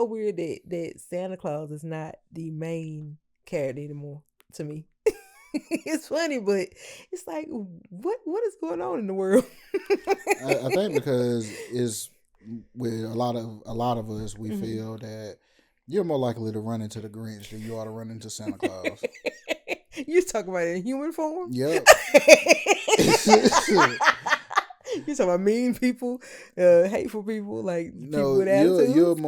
so weird that Santa Claus is not the main character anymore to me. It's funny, but it's like, what is going on in the world? I think because it's with a lot of us, we Mhm. feel that you're more likely to run into the Grinch than you are to run into Santa Claus. You talk about it in human form. Yep. You talking about mean people, hateful people, like people No, with you're attitudes.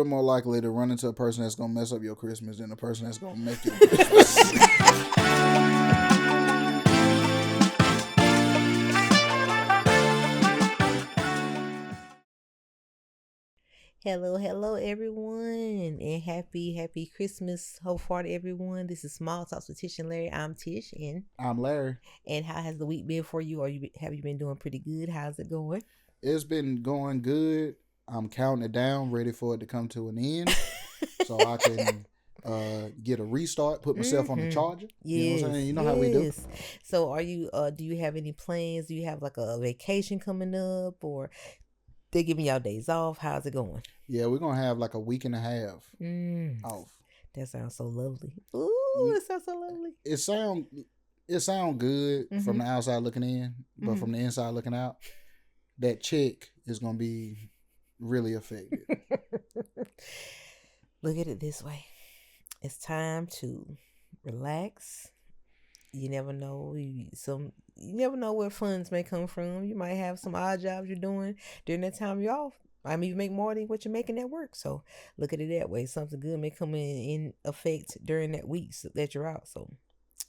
more likely to run into a person that's gonna mess up your Christmas than a person that's gonna make your Christmas. Hello, everyone, and happy Christmas. Hope for everyone. This is Small Talks with Tish and Larry. I'm Tish, I'm Larry. and how has the week been for you? Or have you been doing pretty good? How's it going? It's been going good. I'm counting it down, ready for it to come to an end, so I can get a restart, put myself on the Mm-hmm. charger. You know what I'm Yes, saying? You know how we do. yes. So, are you? Do you have any plans? Do you have like a vacation coming up, or they giving y'all days off? How's it going? Yeah, we're gonna have like a week and a half Mm, off. that sounds so lovely. Ooh, it sounds so lovely. It sound good from Mm-hmm. the outside looking in, but Mm-hmm. from the inside looking out, that check is gonna be really affected. Look at it this way. It's time to relax. You never know. You never know where funds may come from. You might have some odd jobs you're doing during that time you're off. I mean, you make more than what you're making at work. So look at it that way. Something good may come in effect during that week that you're out. So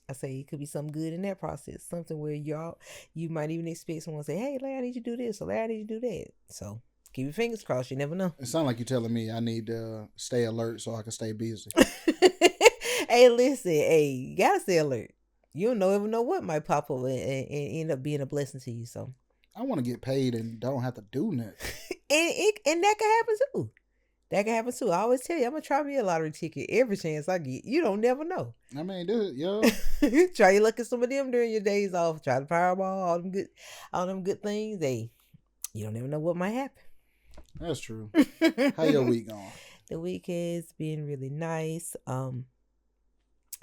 I say it could be something good in that process. Something where you might even expect someone to say, "Hey, Larry, I need you to do this," or "Larry, I need you to do that." So keep your fingers crossed. You never know. It sounds like you're telling me I need to stay alert so I can stay busy. Hey, listen, hey, you gotta stay alert. You don't ever know what might pop up and end up being a blessing to you. So, I want to get paid and don't have to do nothing. and that can happen too. That can happen too. I always tell you, I'm gonna try me a lottery ticket every chance I get. You don't never know. I mean, this, yo, Try your luck at some of them during your days off. Try the Powerball, all them good things. You don't never know what might that's true. How your happen. week going? The week has been really nice.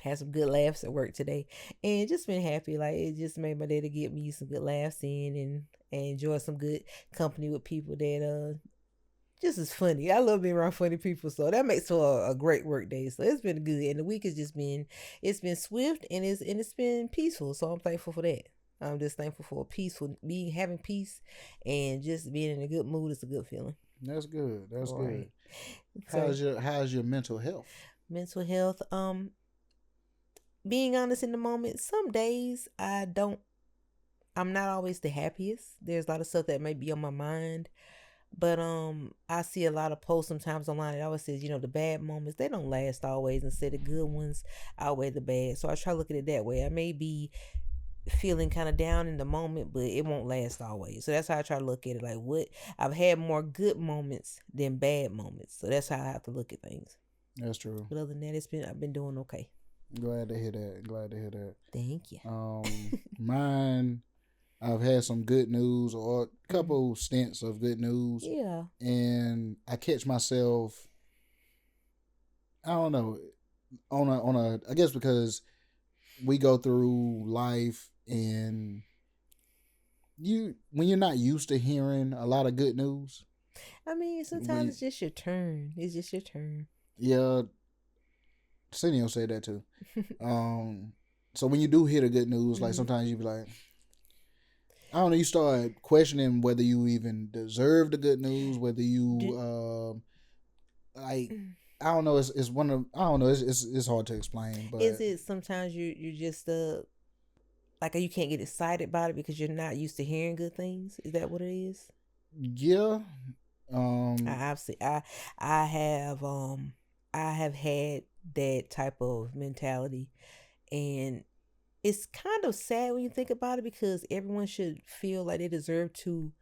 Had some good laughs at work today, and just been happy. Like it just made my day to get me some good laughs in and enjoy some good company with people that just is funny. I love being around funny people, so that makes for a great work day. So it's been good, and the week has just been swift and it's been peaceful. So I'm thankful for that. I'm just thankful for having peace, and just being in a good mood is a good feeling. That's good. That's good. Right. So How's your mental health? mental health. Being honest in the moment, some days I'm not always the happiest. There's a lot of stuff that may be on my mind. But I see a lot of posts sometimes online that always says, the bad moments, they don't last always, and say the good ones outweigh the bad. So I try to look at it that way. I may be feeling kind of down in the moment, but it won't last always. So that's how I try to look at it. Like what I've had more good moments than bad moments. So that's how I have to look at things. That's true. But other than that, I've been doing okay. Glad to hear that. Glad to hear that. Thank you. Mine, I've had some good news or a couple stints of good news. Yeah. And I catch myself, I don't know, on a I guess because we go through life and when you're not used to hearing a lot of good news. I mean, sometimes it's just your turn. It's just your turn. Yeah, Cindy said that too. So when you do hear the good news, like sometimes you be like, I don't know, you start questioning whether you even deserve the good news, whether you like, I don't know. It's one of I don't know. It's hard to explain. But is it sometimes you just like you can't get excited about it because you're not used to hearing good things? Is that what it is? yeah, I've seen I have had that type of mentality, and it's kind of sad when you think about it because everyone should feel like they deserve to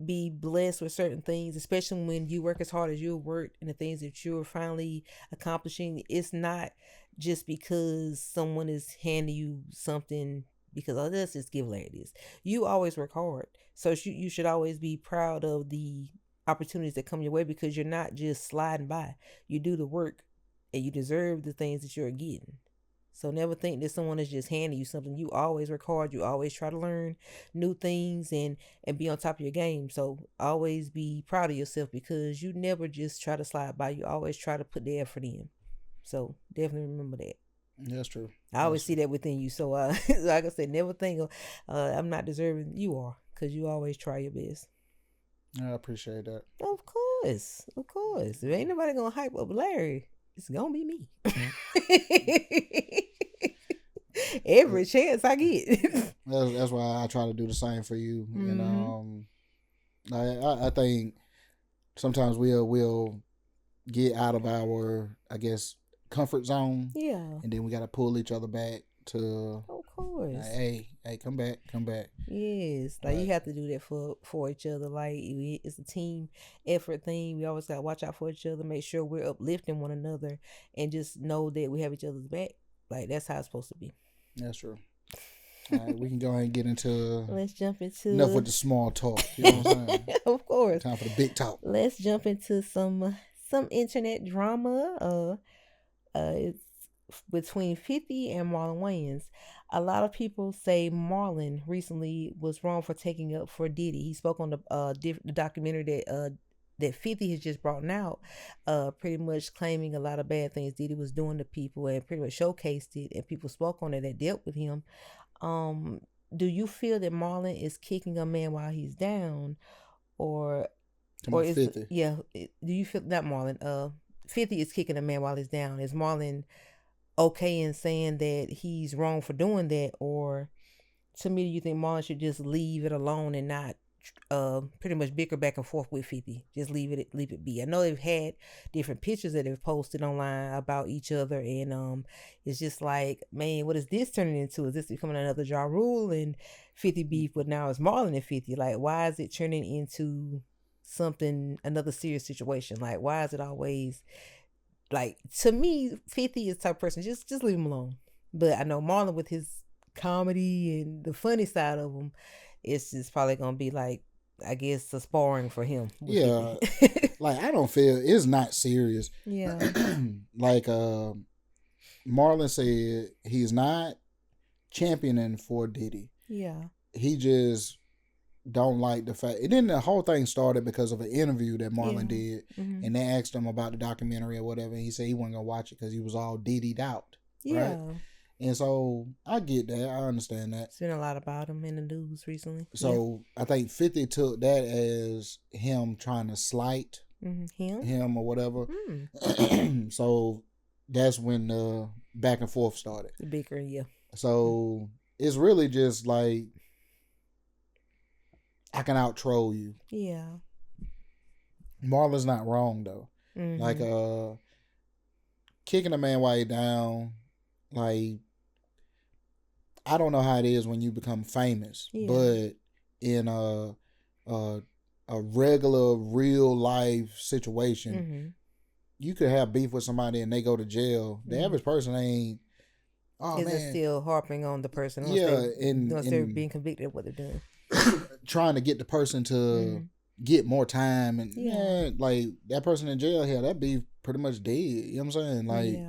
be blessed with certain things, especially when you work as hard as you work and the things that you're finally accomplishing. It's not just because someone is handing you something because oh, let's just give Larry this. You always work hard, so you should always be proud of the opportunities that come your way because you're not just sliding by. You do the work and you deserve the things that you're getting. So never think that someone is just handing you something. You always work hard. You always try to learn new things and be on top of your game. So always be proud of yourself because you never just try to slide by. You always try to put the effort in. So definitely remember that. That's true. I always see that within you. So like I said, never think I'm not deserving. You are, because you always try your best. I appreciate that. Of course. If ain't nobody gonna hype up Larry, it's gonna be me. Every chance I get. That's why I try to do the same for you. And I think sometimes we'll get out of our, I guess, comfort zone. Yeah. And then we gotta pull each other back to, of course. Hey, come back. Yes. Like you have to do that for each other. Like it's a team effort thing. We always gotta watch out for each other, make sure we're uplifting one another, and just know that we have each other's back. Like that's how it's supposed to be. That's true. All right, we can go ahead and get into. Let's jump into enough with the small talk. You know what I'm saying? Of course. Time for the big talk. Let's jump into some internet drama. It's between 50 and Marlon Wayans. A lot of people say Marlon recently was wrong for taking up for Diddy. He spoke on the documentary that 50 has just brought out, pretty much claiming a lot of bad things Diddy was doing to people and pretty much showcased it, and people spoke on it that dealt with him. Do you feel that Marlon is kicking a man while he's down, or is 50? Yeah? Do you feel that Marlon 50 is kicking a man while he's down? Is Marlon okay in saying that he's wrong for doing that, or to me, do you think Marlon should just leave it alone and not pretty much bicker back and forth with 50? Just leave it be. I know they've had different pictures that they've posted online about each other, and it's just like, man, what is this turning into? Is this becoming another Ja Rule and 50 beef? But now it's Marlon and 50. Like, why is it turning into another serious situation? Like, why is it always like, to me, 50 is the type of person, just leave him alone. But I know Marlon, with his comedy and the funny side of him, it's just probably gonna be like, I guess, a sparring for him. Yeah. Like, I don't feel it's not serious. Yeah. Like Marlon said, he's not championing for Diddy. Yeah. He just don't like the fact. And then the whole thing started because of an interview that Marlon did, and they asked him about the documentary or whatever, and he said he wasn't gonna watch it because he was all Diddy'd out. Yeah. Right? And so I get that. I understand that. It's been a lot about him in the news recently. So I think 50 took that as him trying to slight him or whatever. So that's when the back and forth started. The bicker, yeah. So it's really just like, I can out troll you. Yeah. Marlon's not wrong though. Like kicking a man while you're down, like, I don't know how it is when you become famous, but in a regular real life situation, you could have beef with somebody and they go to jail. The average person ain't. Oh, is it still harping on the person? Once they're being convicted of what they're doing, trying to get the person to get more time, and man, like, that person in jail here, that beef pretty much dead. You know what I'm saying? Like,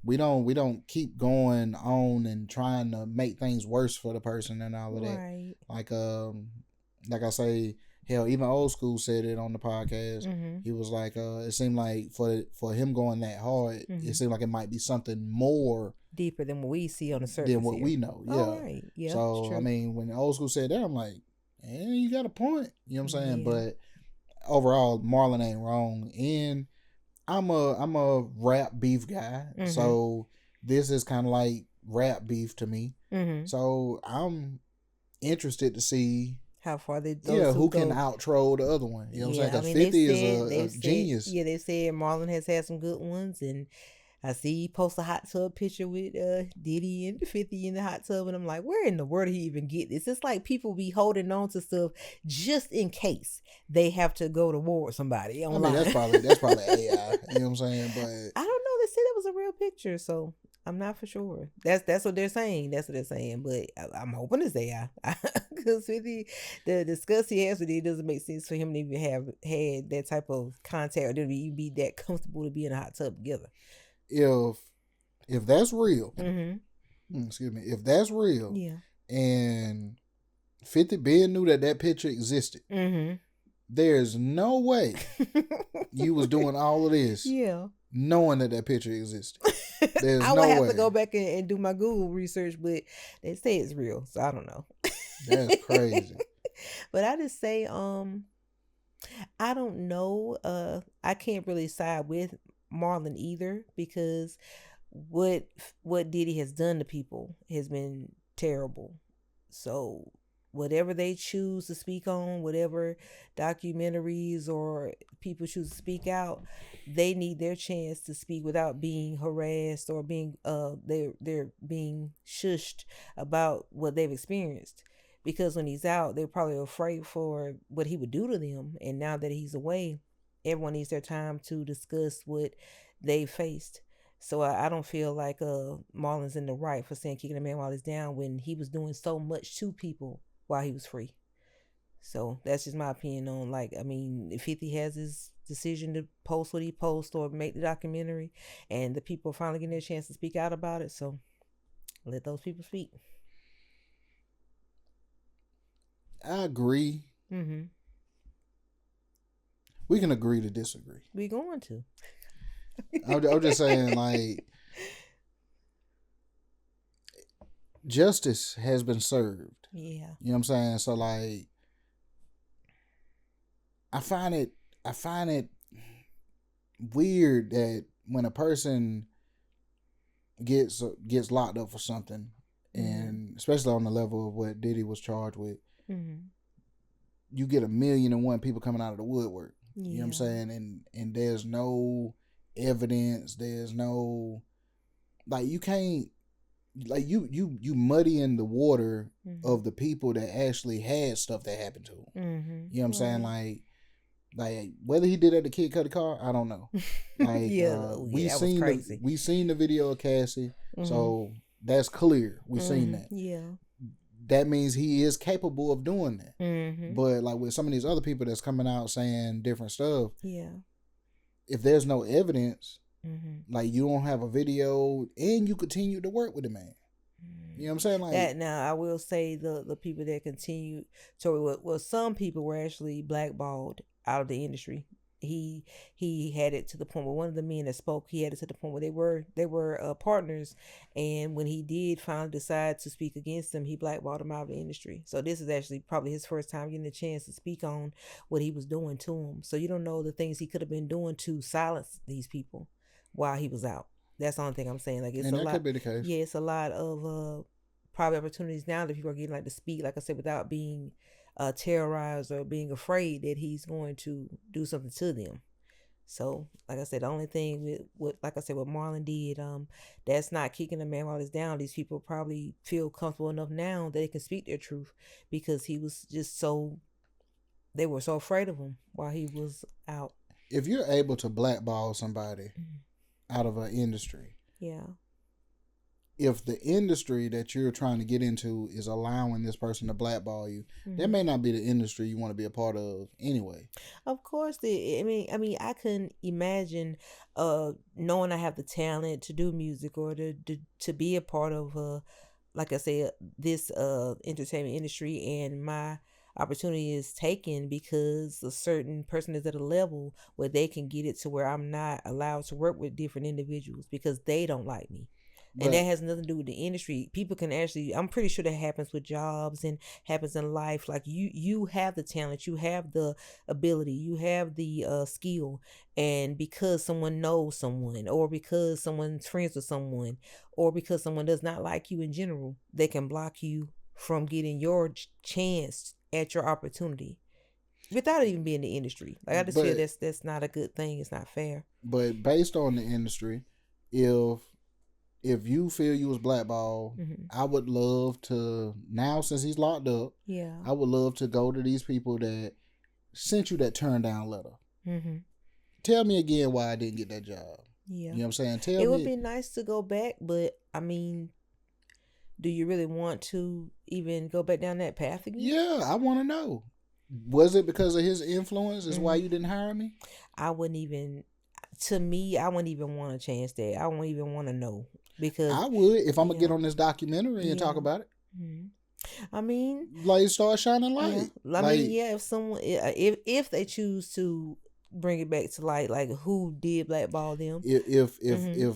we don't keep going on and trying to make things worse for the person and all of that. Right. Like I say, hell, even Old School said it on the podcast. He was like, it seemed like for him going that hard, it seemed like it might be something more deeper than what we see on the surface than what we know. Yeah. Oh, right. Yeah. So I mean, when Old School said that, I'm like, you got a point. You know what I'm saying? But overall, Marlon ain't wrong, and I'm a rap beef guy, so this is kind of like rap beef to me. So I'm interested to see how far they who can out troll the other one. You know what I'm saying? Because 50 is a genius. Yeah, they said Marlon has had some good ones, and I see he posts a hot tub picture with Diddy and 50 in the hot tub, and I'm like, where in the world did he even get this? It's like people be holding on to stuff just in case they have to go to war with somebody. I mean, that's probably AI. You know what I'm saying? But I don't know. They said it was a real picture, so I'm not for sure. That's what they're saying. That's what they're saying. But I'm hoping it's AI because with the discuss he has with it doesn't make sense for him to even have had that type of contact or to be that comfortable to be in a hot tub together. If that's real, Mm-hmm. if that's real, Yeah. and 50 Ben knew that picture existed, Mm-hmm. there's no way you was doing all of this, Yeah. knowing that picture existed. There's I no would have way. to go back and do my Google research, but they say it's real, so I don't know. That's crazy. But I just say, I don't know. I can't really side with Marlon either because what what Diddy has done to people has been terrible. So whatever they choose to speak on, whatever documentaries or people choose to speak out, they need their chance to speak without being harassed or being they're being shushed about what they've experienced. Because when he's out, they're probably afraid for what he would do to them. And now that he's away, everyone needs their time to discuss what they faced. So I don't feel like Marlon's in the right for saying kicking a man while he's down when he was doing so much to people while he was free. So that's just my opinion on, like, I mean, if 50 has his decision to post what he posts or make the documentary and the people are finally getting their chance to speak out about it, so let those people speak. I agree. Mm-hmm. We can agree to disagree. We going to. I'm just saying, like, justice has been served. Yeah. You know what I'm saying? So, like, I find it weird that when a person gets locked up for something, and especially on the level of what Diddy was charged with, you get 1,000,001 people coming out of the woodwork. Yeah. You know what I'm saying? And there's no evidence. There's no, like, you can't, like, you muddying the water of the people that actually had stuff that happened to them. You know what I'm saying? Like whether he did that to Kid Cudi car, I don't know. Like, we seen the video of Cassie, so that's clear. We seen that. Yeah. That means he is capable of doing that. But like with some of these other people that's coming out saying different stuff, yeah, if there's no evidence, like, you don't have a video and you continue to work with the man. You know what I'm saying? Like that. Now I will say the people that continued to, well, some people were actually blackballed out of the industry. He had it to the point where one of the men that spoke, he had it to the point where they were partners, and when he did finally decide to speak against them, he blackballed him out of the industry. So this is actually probably his first time getting a chance to speak on what he was doing to him. So you don't know the things he could have been doing to silence these people while he was out. That's the only thing I'm saying. Like, it's and a that lot. could be the case. Yeah, it's a lot of probably opportunities now that people are getting, like, to speak, like I said, without being terrorized or being afraid that he's going to do something to them. So, like I said, the only thing with what, like I said, what Marlon did, that's not kicking a man while he's down. These people probably feel comfortable enough now that they can speak their truth because he was just so, they were so afraid of him while he was out. If you're able to blackball somebody out of an industry, yeah, if the industry that you're trying to get into is allowing this person to blackball you, that may not be the industry you want to be a part of anyway. Of course, I mean, I couldn't imagine, knowing I have the talent to do music or to be a part of, like I said, this entertainment industry, and my opportunity is taken because a certain person is at a level where they can get it to where I'm not allowed to work with different individuals because they don't like me. And that has nothing to do with the industry. People can actually, I'm pretty sure that happens with jobs and happens in life. Like, you have the talent, you have the ability, you have the skill. And because someone knows someone, or because someone's friends with someone, or because someone does not like you in general, they can block you from getting your chance at your opportunity without even being in the industry. Like, I just feel that's not a good thing. It's not fair. But based on the industry, if you feel you was blackballed, I would love to, now since he's locked up, I would love to go to these people that sent you that turn down letter. Tell me again why I didn't get that job. Yeah. You know what I'm saying? Tell It would me. be nice to go back, but I mean, do you really want to even go back down that path again? Yeah, I want to know. Was it because of his influence? Is why Mm. you didn't hire me? I wouldn't even. To me, I wouldn't even want to chance that. I wouldn't even want to know because I would if I'm gonna yeah, get on this documentary and talk yeah. about it. Mm. I mean, Like start shining yeah. light. I mean, Like yeah. If someone, if they choose to bring it back to light, like who did blackball them? if Mm-hmm.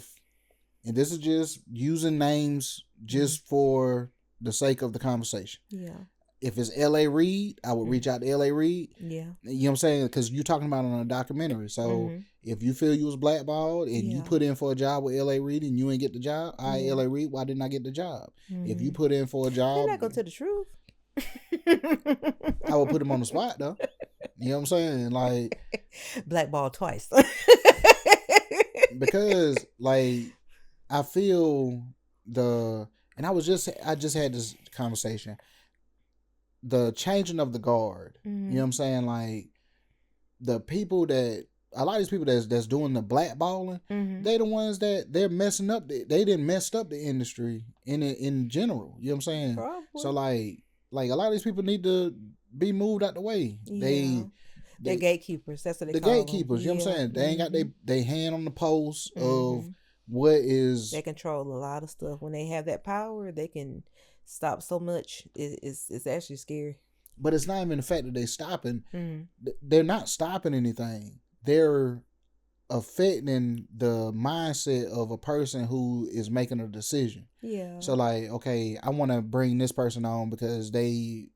and this is just using names Mm-hmm. just for the sake of the conversation. Yeah. If it's L.A. Reid, I would reach Mm-hmm. out to L.A. Reid. Yeah. You know what I'm saying? Because you're talking about it on a documentary. So Mm-hmm. if you feel you was blackballed and you Yeah. put in for a job with L.A. Reid and you ain't get the job, Yeah. L.A. Reid, why didn't I get the job? If you Mm-hmm. put in for a They're job, not gonna tell the truth. I would put him on the spot though. You know what I'm saying? Like Blackball twice. because like I feel the and I just had this conversation. The changing of the guard. Mm-hmm. You know what I'm saying? Like the people that a lot of these people that's doing the blackballing, Mm-hmm. they the ones that they're messing up. They didn't messed up the industry in general. You know what I'm saying? Probably. So like a lot of these people need to be moved out the way. Yeah. They're They gatekeepers. That's what they the call them. gatekeepers. You know what I'm Yeah. saying? They ain't got they hand on the pulse of Mm-hmm. what They is. control a lot of stuff. When they have that power, they can stop so much. It's actually scary. But it's not even the fact that they stopping. Mm-hmm. They're not stopping anything. They're affecting the mindset of a person who is making a decision. Yeah. So like, okay, I want to bring this person on because they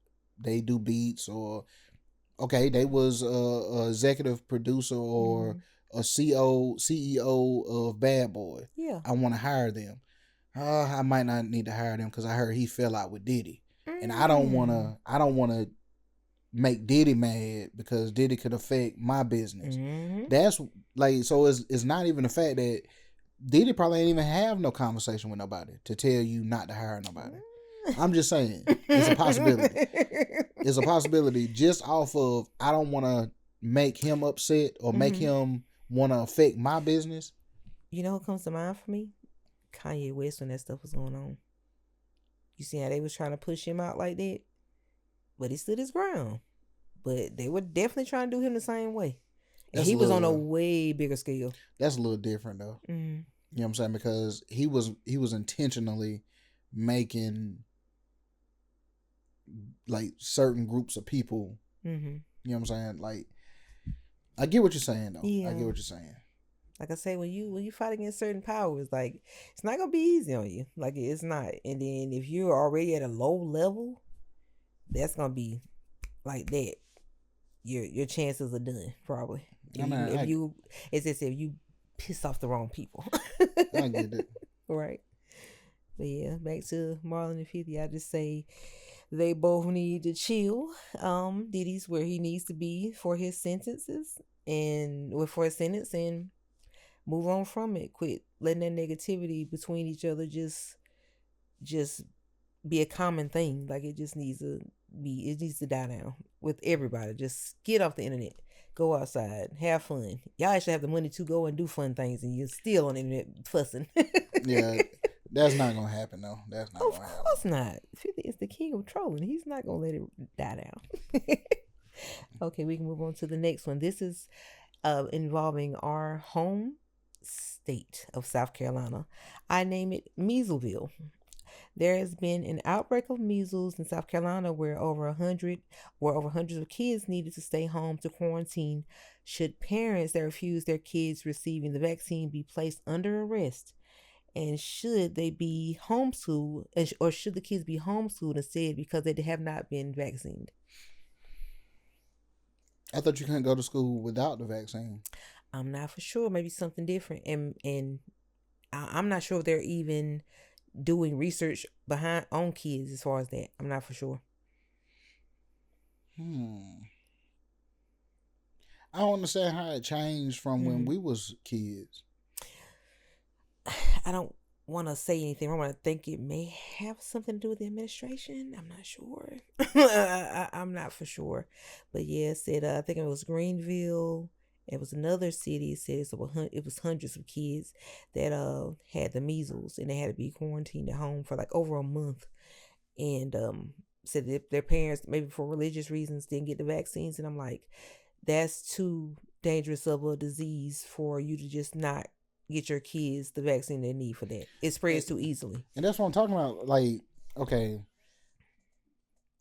do beats, or okay, they was a executive producer or Mm-hmm. a CEO of Bad Boy. Yeah. I want to hire them. I might not need to hire them because I heard he fell out with Diddy, and I don't want Mm-hmm. to. I don't want to make Diddy mad because Diddy could affect my business. Mm-hmm. That's like, so it's not even the fact that Diddy probably ain't even have no conversation with nobody to tell you not to hire nobody. I'm just saying it's a possibility. It's a possibility just off of I don't want to make him upset or make him want to affect my business. You know what comes to mind for me? Kanye West when that stuff was going on. You see how they was trying to push him out like that? But he stood his ground. But they were definitely trying to do him the same way. And he was on a way bigger scale. That's a little different though. Mm-hmm. You know what I'm saying? Because he was intentionally making like certain groups of people. Mm-hmm. You know what I'm saying? Like I get what you're saying though. Yeah. I get what you're saying. Like I say, when you fight against certain powers, like it's not gonna be easy on you. Like it's not. And then if you're already at a low level, that's gonna be like that. Your chances are done probably. It's as if you piss off the wrong people. I get it. Right. But yeah, back to Marlon and 50. I just say they both need to chill. Diddy's where he needs to be for his sentences and for his sentence, and move on from it. Quit letting that negativity between each other just be a common thing. Like it just needs to die down with everybody. Just get off the internet. Go outside. Have fun. Y'all actually have the money to go and do fun things, and you're still on the internet fussing. Yeah, that's not gonna happen though. That's not Of gonna happen. course not. 50 is the king of trolling. He's not gonna let it die down. Okay, we can move on to the next one. This is involving our home state of South Carolina. I name it Measleville. There has been an outbreak of measles in South Carolina where over hundreds of kids needed to stay home to quarantine. Should parents that refuse their kids receiving the vaccine be placed under arrest? And should they be homeschooled, or should the kids be homeschooled instead because they have not been vaccinated? I thought you couldn't go to school without the vaccine. I'm not for sure. Maybe something different, and I'm not sure if they're even doing research on kids as far as that. I'm not for sure. I don't understand how it changed from when we was kids. I don't want to say anything. I want to think it may have something to do with the administration. I'm not sure. I'm not for sure. But yeah, it said I think it was Greenville It was another city. It said it was hundreds of kids that had the measles, and they had to be quarantined at home for like over a month. And said that their parents, maybe for religious reasons, didn't get the vaccines. And I'm like, that's too dangerous of a disease for you to just not get your kids the vaccine they need for that. It spreads too easily. And that's what I'm talking about. Like, okay,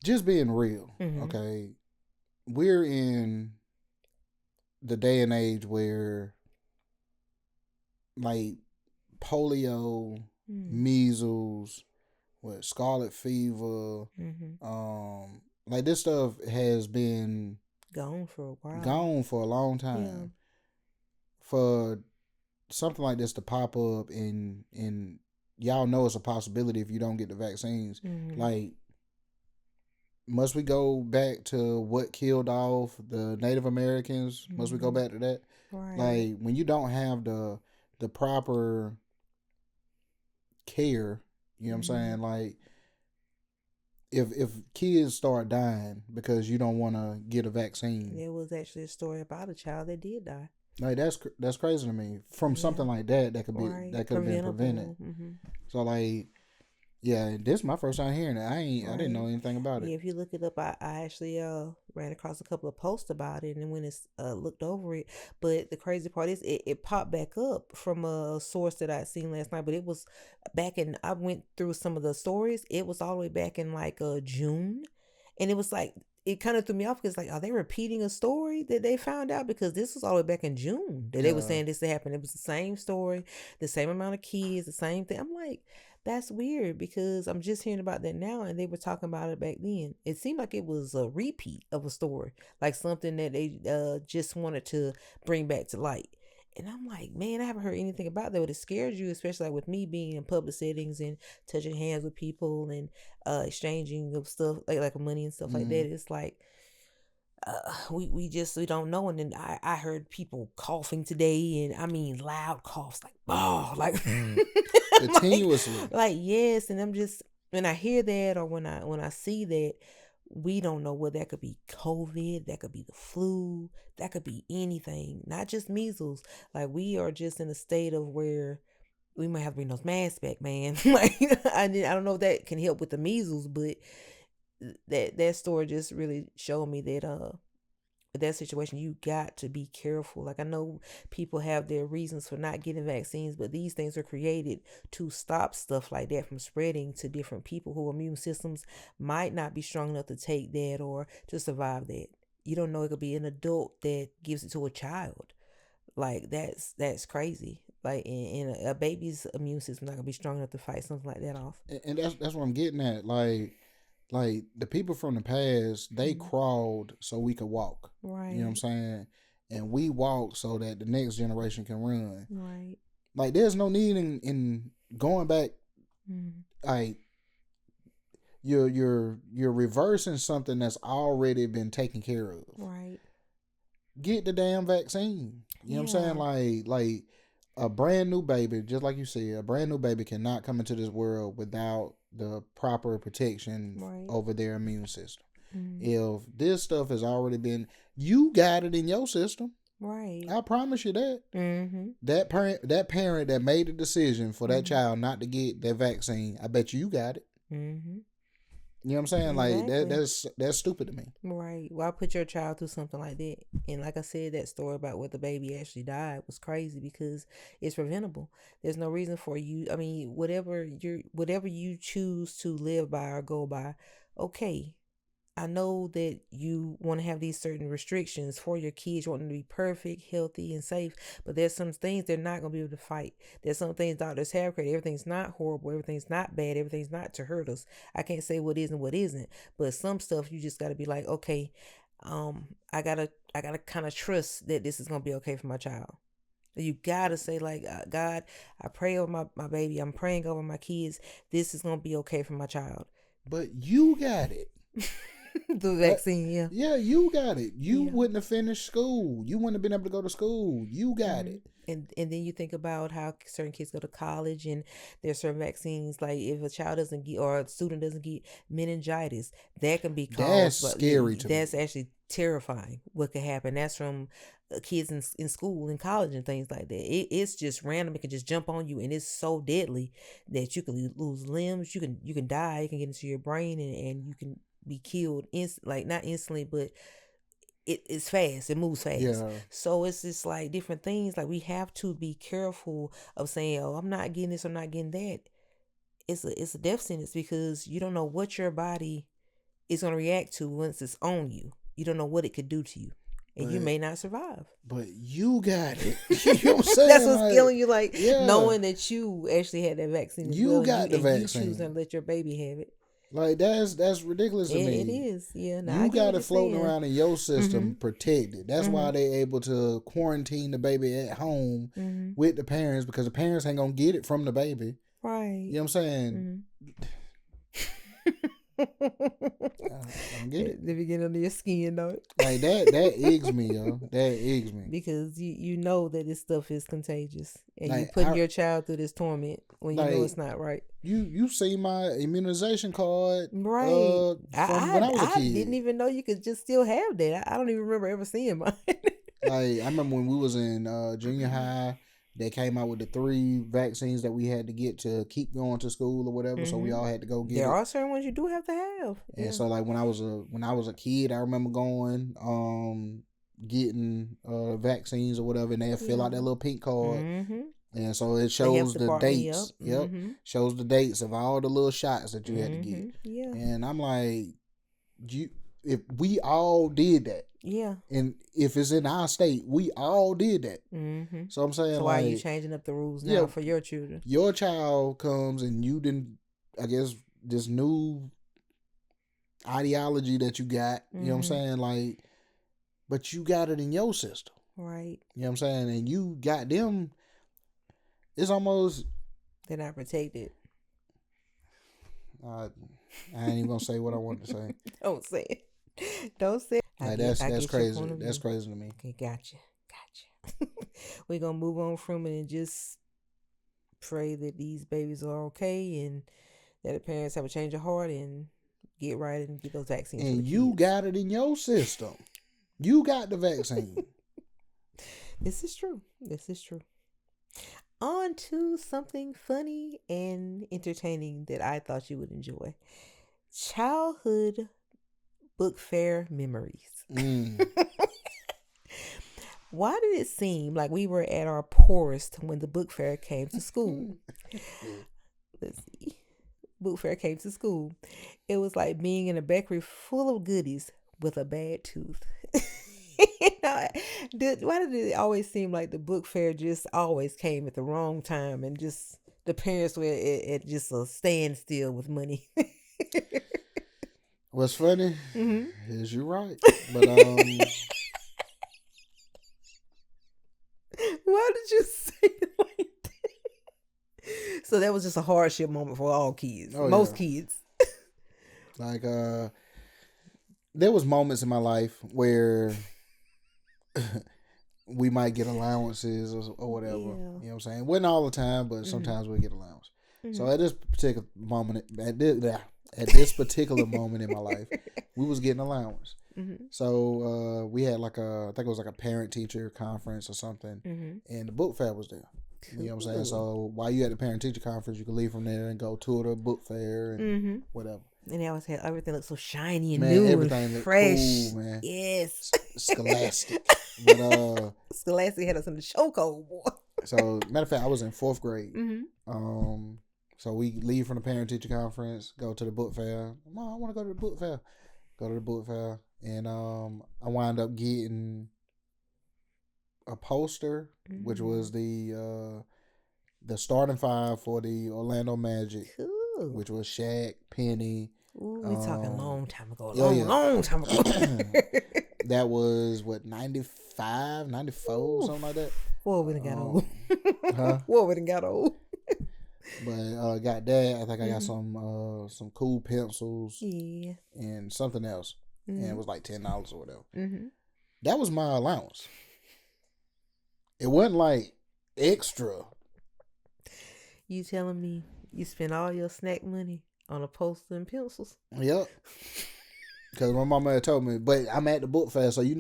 just being real. Mm-hmm. Okay, we're in the day and age where, like, polio, measles, what, scarlet fever, like, this stuff has been gone for a while, gone for a long time. Yeah. For something like this to pop up, and y'all know it's a possibility if you don't get the vaccines. Like, must we go back to what killed off the Native Americans? Must we go back to that? Right. Like, when you don't have the proper care, you know what I'm saying? Like, if kids start dying because you don't want to get a vaccine. There was actually a story about a child that did die. Like, that's crazy to me. From something like that could be that could have been prevented. So, like, yeah, this is my first time hearing it. I didn't know anything about it. Yeah, if you look it up, I actually ran across a couple of posts about it, and when it's looked over it. But the crazy part is it popped back up from a source that I'd seen last night. But it was back in, I went through some of the stories. It was all the way back in like June, and it was like, it kind of threw me off because, like, are they repeating a story that they found out? Because this was all the way back in June that they were saying this happened. It was the same story, the same amount of kids, the same thing. I'm like, that's weird, because I'm just hearing about that now, and they were talking about it back then. It seemed like it was a repeat of a story, like something that they just wanted to bring back to light. And I'm like, man, I haven't heard anything about that. But it scares you, especially like with me being in public settings and touching hands with people and exchanging of stuff like money and stuff like that. It's like we don't know. And then I heard people coughing today, and I mean loud coughs, like like continuously. Like yes, and I'm just, when I hear that, or when I see that, we don't know what that could be. COVID, that could be the flu, that could be anything, not just measles. Like, we are just in a state of where we might have to bring those masks back, man. Like, I don't know if that can help with the measles, but that story just really showed me that that situation, you got to be careful. Like, I know people have their reasons for not getting vaccines, but these things are created to stop stuff like that from spreading to different people whose immune systems might not be strong enough to take that or to survive that. You don't know, it could be an adult that gives it to a child. Like, that's crazy. Like, and a baby's immune system not gonna be strong enough to fight something like that off. And that's what I'm getting at. Like, the people from the past, they crawled so we could walk. Right. You know what I'm saying? And we walk so that the next generation can run. Right. Like, there's no need in going back. Like, you're reversing something that's already been taken care of. Right. Get the damn vaccine. You know what I'm saying? Like a brand new baby, just like you said, a brand new baby cannot come into this world without the proper protection over their immune system. If this stuff has already been, you got it in your system. Right. I promise you that. That parent that made the decision for that child not to get that vaccine, I bet you got it. You know what I'm saying? Exactly. Like, that's stupid to me. Right. Why put your child through something like that? And like I said, that story about where the baby actually died was crazy, because it's preventable. There's no reason for you. I mean, whatever you choose to live by or go by, okay. I know that you want to have these certain restrictions for your kids. You want them to be perfect, healthy, and safe. But there's some things they're not going to be able to fight. There's some things doctors have created. Everything's not horrible. Everything's not bad. Everything's not to hurt us. I can't say what is and what isn't. But some stuff you just got to be like, okay, I gotta kind of trust that this is going to be okay for my child. You got to say, like, God, I pray over my baby. I'm praying over my kids. This is going to be okay for my child. But you got it. The vaccine, yeah, you got it. You wouldn't have finished school. You wouldn't have been able to go to school. You got it. And then you think about how certain kids go to college, and there's certain vaccines. Like, if a child doesn't get, or a student doesn't get meningitis, that can be caused. That's scary to me. That's actually terrifying what could happen. That's from kids in school and college and things like that. It's just random. It can just jump on you, and it's so deadly that you can lose limbs. You can die. It can get into your brain, and you can be killed like not instantly, but it's fast. It moves fast. Yeah. So it's just like different things. Like we have to be careful of saying, "Oh, I'm not getting this. I'm not getting that." It's a death sentence because you don't know what your body is going to react to once it's on you. You don't know what it could do to you, and you may not survive. But you got it. You know what I'm saying? That's what's killing you. Like yeah. knowing that you actually had that vaccine. You got the vaccine. You choose to let your baby have it. Like that's ridiculous to me. It is. Yeah. You got it floating around in your system, protected. That's why they able to quarantine the baby at home with the parents, because the parents ain't gonna get it from the baby. Right. You know what I'm saying? I don't get it. They be getting under your skin, though. Like that eggs me, yo. That eggs me. Because you know that this stuff is contagious, and like, you putting your child through this torment when you know it's not right. You see my immunization card, right? From when I was a kid. I didn't even know you could just still have that. I don't even remember ever seeing mine. Like I remember when we was in junior high. They came out with the 3 vaccines that we had to get to keep going to school or whatever. So we all had to go get There are certain ones you do have to have. And so like when I was a kid, I remember going getting vaccines or whatever, and they fill out that little pink card. And so it shows the dates. Yep. Shows the dates of all the little shots that you had to get. Yeah. And I'm like, if we all did that. Yeah. And if it's in our state, we all did that. So I'm saying, so why are you changing up the rules now for your children? Your child comes and you didn't, I guess, this new ideology that you got, you know what I'm saying? Like, but you got it in your system. Right. You know what I'm saying? And you got them, it's almost... They're not protected. I ain't even going to say what I wanted to say. Don't say it. Don't say it. Like, that's crazy. That's crazy to me. Okay, gotcha. We're going to move on from it and just pray that these babies are okay and that the parents have a change of heart and get right and get those vaccines. And you got it in your system. You got the vaccine. This is true. On to something funny and entertaining that I thought you would enjoy. Childhood book fair memories. Why did it seem like we were at our poorest when the book fair came to school? Let's see. Book fair came to school. It was like being in a bakery full of goodies with a bad tooth. Why did it always seem like the book fair just always came at the wrong time and just the parents were at just a standstill with money? What's funny is you're right. But why did you say it like that? So that was just a hardship moment for all kids. Most kids. Like there was moments in my life where we might get allowances or whatever. You know what I'm saying? It wasn't all the time, but sometimes we get allowance. So at this particular moment, at this particular moment in my life, we was getting allowance. So we had I think it was like a parent teacher conference or something, and the book fair was there. Cool. You know what I'm saying? So while you at the parent teacher conference, you could leave from there and go tour the book fair and whatever. And they always had everything looked so shiny and new everything and fresh. Cool, man. Yes. Scholastic. But Scholastic had us in the chokehold, boy. So matter of fact, I was in 4th grade. So we leave from the parent teacher conference, go to the book fair. Mom, I want to go to the book fair. Go to the book fair, and I wind up getting a poster, which was the starting 5 for the Orlando Magic, which was Shaq, Penny. Ooh, we talking long time ago. Long time ago. That was what, 95, 94, something like that. Boy, we done got old. Boy, we done got old. But got that. I think I got some cool pencils. Yeah. And something else. And it was like $10 or whatever. That was my allowance. It wasn't like extra. You telling me you spent all your snack money on a poster and pencils? Yep. Because my mama had told me, but I'm at the book fair, so you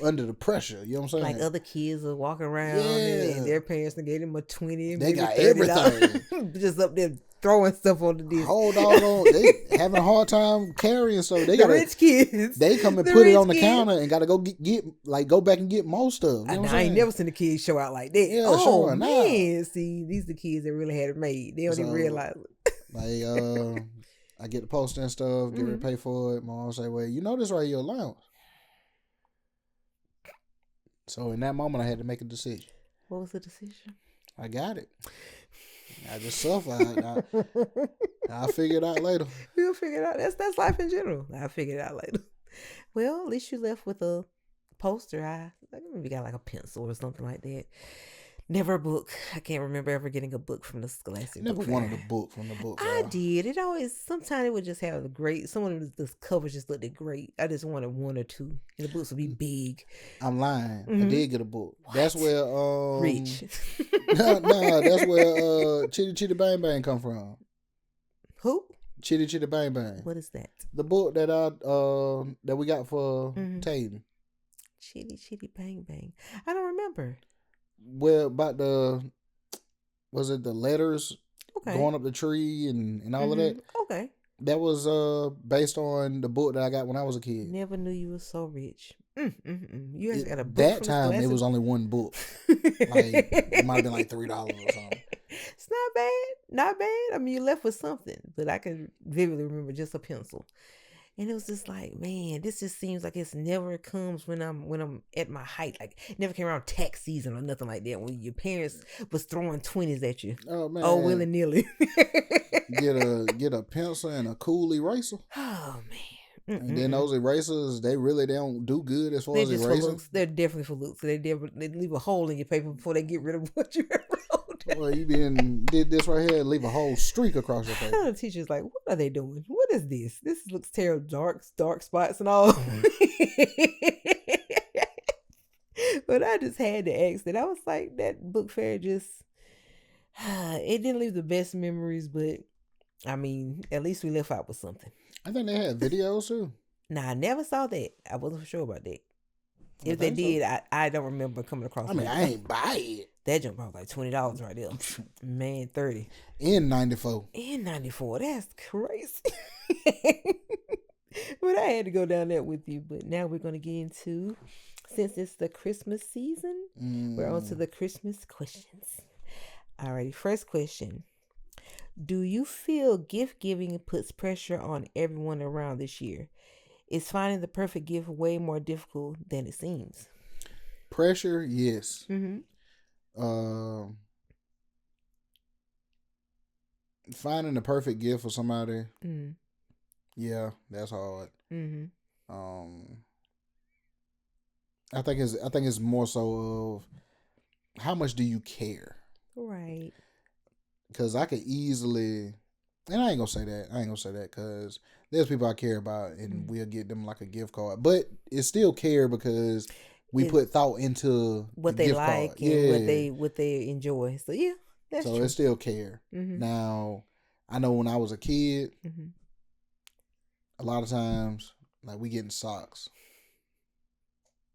under the pressure. You know what I'm saying? Like other kids are walking around Yeah. and their parents gave them a 20, They maybe got $30. everything. Just up there throwing stuff on the disc. Hold on, they having a hard time carrying stuff. They got rich kids. They come and The put it rich on the kids. counter and got to go go back and get more stuff. You know what I'm I ain't saying? never seen the kids show out like that. Yeah, oh sure, man, see, these the kids that really had it made. They don't even realize it. Like I get the poster and stuff, get ready to pay for it. My mom say, "Well, you know this right, your allowance." So in that moment, I had to make a decision. What was the decision? I got it. I just suffered. I'll figure it out later. We'll figure it out. That's life in general. I'll figure it out later. Well, at least you left with a poster. I maybe got like a pencil or something like that. Never a book. I can't remember ever getting a book from the Scholastic. Never book wanted fair. a book from the book. I did. It always, sometimes it would just have a great, some of the covers just looked great. I just wanted one or two. And the books would be big. I'm lying. I did get a book. What? That's where Rich. nah, that's where Chitty Chitty Bang Bang come from. Who? Chitty Chitty Bang Bang. What is that? The book that that we got for Tatum. Chitty Chitty Bang Bang. I don't remember. Well, about was it the letters Okay. going up the tree and all of that? Okay. That was based on the book that I got when I was a kid. Never knew you were so rich. You guys got a book That from time the it was only one book. Like it might have been like $3 or something. It's not bad. Not bad. I mean, you left with something, but I can vividly remember just a pencil. And it was just like, man, this just seems like it's never comes when I'm at my height. Like it never came around tax season or nothing like that when your parents was throwing 20s at you. Oh man. Oh, willy nilly. get a pencil and a cool eraser. Oh man. And then those erasers, they don't do good as far They're as just for erasing. looks. They're definitely for looks. They leave a hole in your paper before they get rid of what you wrote. Well, you did this right here, leave a whole streak across your paper. The teacher's like, what are they doing? What is this? This looks terrible. Dark spots and all. But I just had to ask that. I was like, that book fair just, it didn't leave the best memories, but I mean, at least we left out with something. I think they had videos too. Nah, I never saw that. I wasn't sure about that. If they did, I don't remember coming across. I mean, I ain't buy it. That jump was like $20 right there. Man, 30 in '94. In '94, that's crazy. But I had to go down that with you. But now we're gonna get into, since it's the Christmas season, we're on to the Christmas questions. Alrighty, first question: do you feel gift giving puts pressure on everyone around this year? Is finding the perfect gift way more difficult than it seems? Pressure, yes. Finding the perfect gift for somebody, yeah, that's hard. I think it's more so of how much do you care, right? Because I could easily, and I ain't gonna say that because there's people I care about and we'll get them like a gift card, but it's still care because we put thought into what the they gift like card. and what they enjoy. So yeah, that's so true. it's still care. Now I know when I was a kid, a lot of times like we getting socks,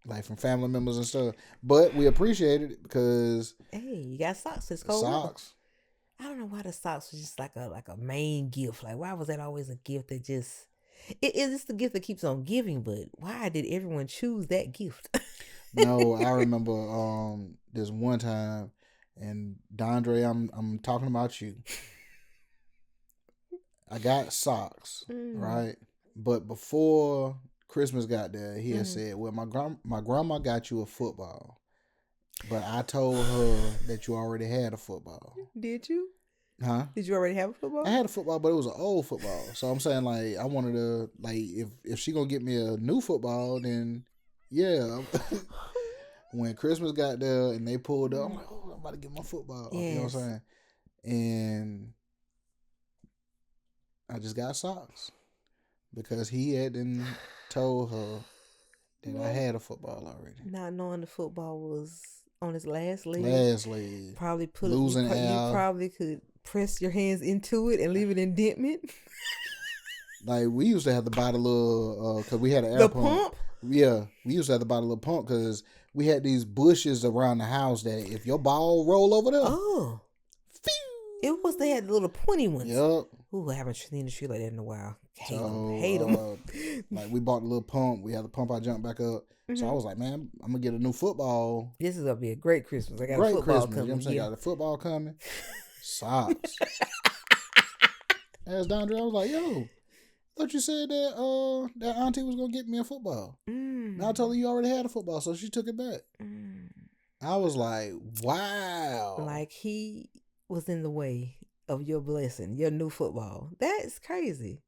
like from family members and stuff, but we appreciated it because hey, you got socks. It's cold. Socks. I don't know why the socks was just like a main gift. Like, why was that always a gift that just... It is the gift that keeps on giving, but why did everyone choose that gift? No, I remember this one time, and Dondre, I'm talking about you. I got socks, right? But before Christmas got there, he had said, well, my grandma got you a football. But I told her that you already had a football. Did you? Huh? Did you already have a football? I had a football, but it was an old football. So I'm saying, like, I wanted to, like, if she gonna get me a new football, then yeah. When Christmas got there and they pulled up, I'm like, oh, I'm about to get my football. Yes. You know what I'm saying? And I just got socks because he hadn't told her that I had a football already. Not knowing the football was on his last leg. Probably losing out. You probably could press your hands into it and leave it indentment. Like we used to have to buy the little cause we had an air The pump. pump? Yeah, we used to have to buy the little pump because we had these bushes around the house that if your ball roll over there, Oh. phew, It was, they had the little pointy ones. yep. Ooh, I haven't seen a tree like that in a while. Hate them. So Hate them. like we bought the little pump. We had the pump. I jumped back up. So I was like, man, I'm gonna get a new football. This is going to be a great Christmas. I got a Great football Christmas. You know coming. what I'm saying? Yeah. Got the football coming. Socks. Asked Dondre, I was like, yo, I thought you said that that auntie was gonna get me a football. And I told her you already had a football, so she took it back. I was like, wow. Like he was in the way of your blessing, your new football. That's crazy.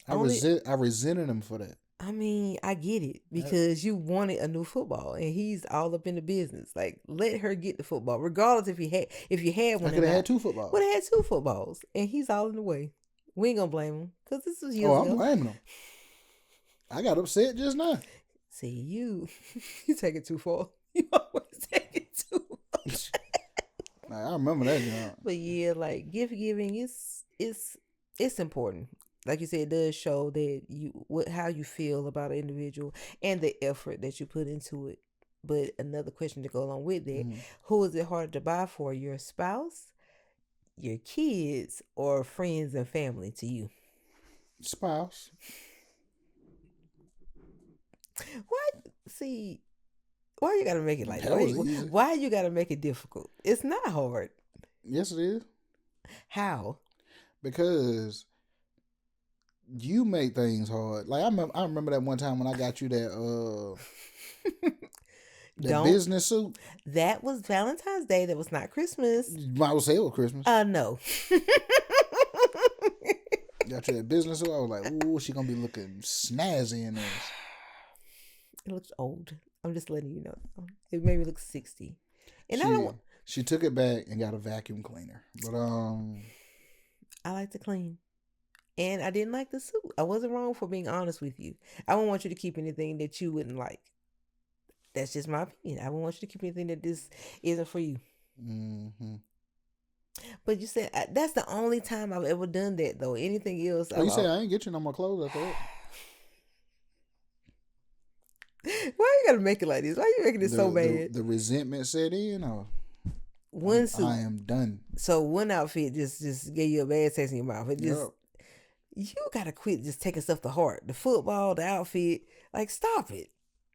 I resented him for that. I mean, I get it because you wanted a new football and he's all up in the business. Like, let her get the football, regardless if you had one. I could have had two footballs. Would have had two footballs, and he's all in the way. We ain't gonna blame him because this was years ago. I'm blaming him. I got upset just now. See, you take it too far. You always take it too far. I remember that, John. But yeah, like gift giving it's important. Like you said, it does show that how you feel about an individual and the effort that you put into it. But another question to go along with that: who is it harder to buy for? Your spouse, your kids, or friends and family to you? Spouse. What? See, why you gotta make it like that? Why you gotta make it difficult? It's not hard. Yes, it is. How? Because you make things hard. Like I remember that one time when I got you that business suit. That was Valentine's Day. That was not Christmas. You might as well say it was Christmas. No. Got you that business suit. I was like, ooh, she gonna be looking snazzy in this. It looks old. I'm just letting you know. It made me look 60. And she took it back and got a vacuum cleaner. But I like to clean. And I didn't like the suit. I wasn't wrong for being honest with you. I wouldn't want you to keep anything that you wouldn't like. That's just my opinion. I wouldn't want you to keep anything that this isn't for you. Mm-hmm. But you said that's the only time I've ever done that, though. Anything else? You said I ain't get you no more clothes after that. Why you gotta make it like this? Why you making it so bad? The resentment set in, or one suit. I am done. So one outfit just gave you a bad taste in your mouth. It just you gotta quit just taking stuff to heart. The football, the outfit, like stop it.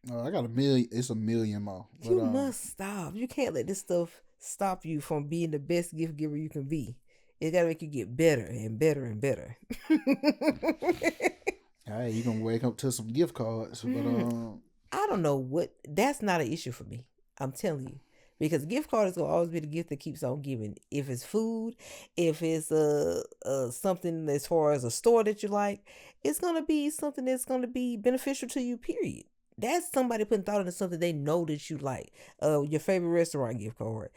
Oh, I got a million. It's a million more. But, you must stop. You can't let this stuff stop you from being the best gift giver you can be. It gotta make you get better and better and better. Hey, you gonna wake up to some gift cards, but I don't know what. That's not an issue for me. I'm telling you, because gift card is gonna always be the gift that keeps on giving. If it's food, if it's something as far as a store that you like, it's gonna be something that's gonna be beneficial to you. Period. That's somebody putting thought into something they know that you like. Your favorite restaurant gift card.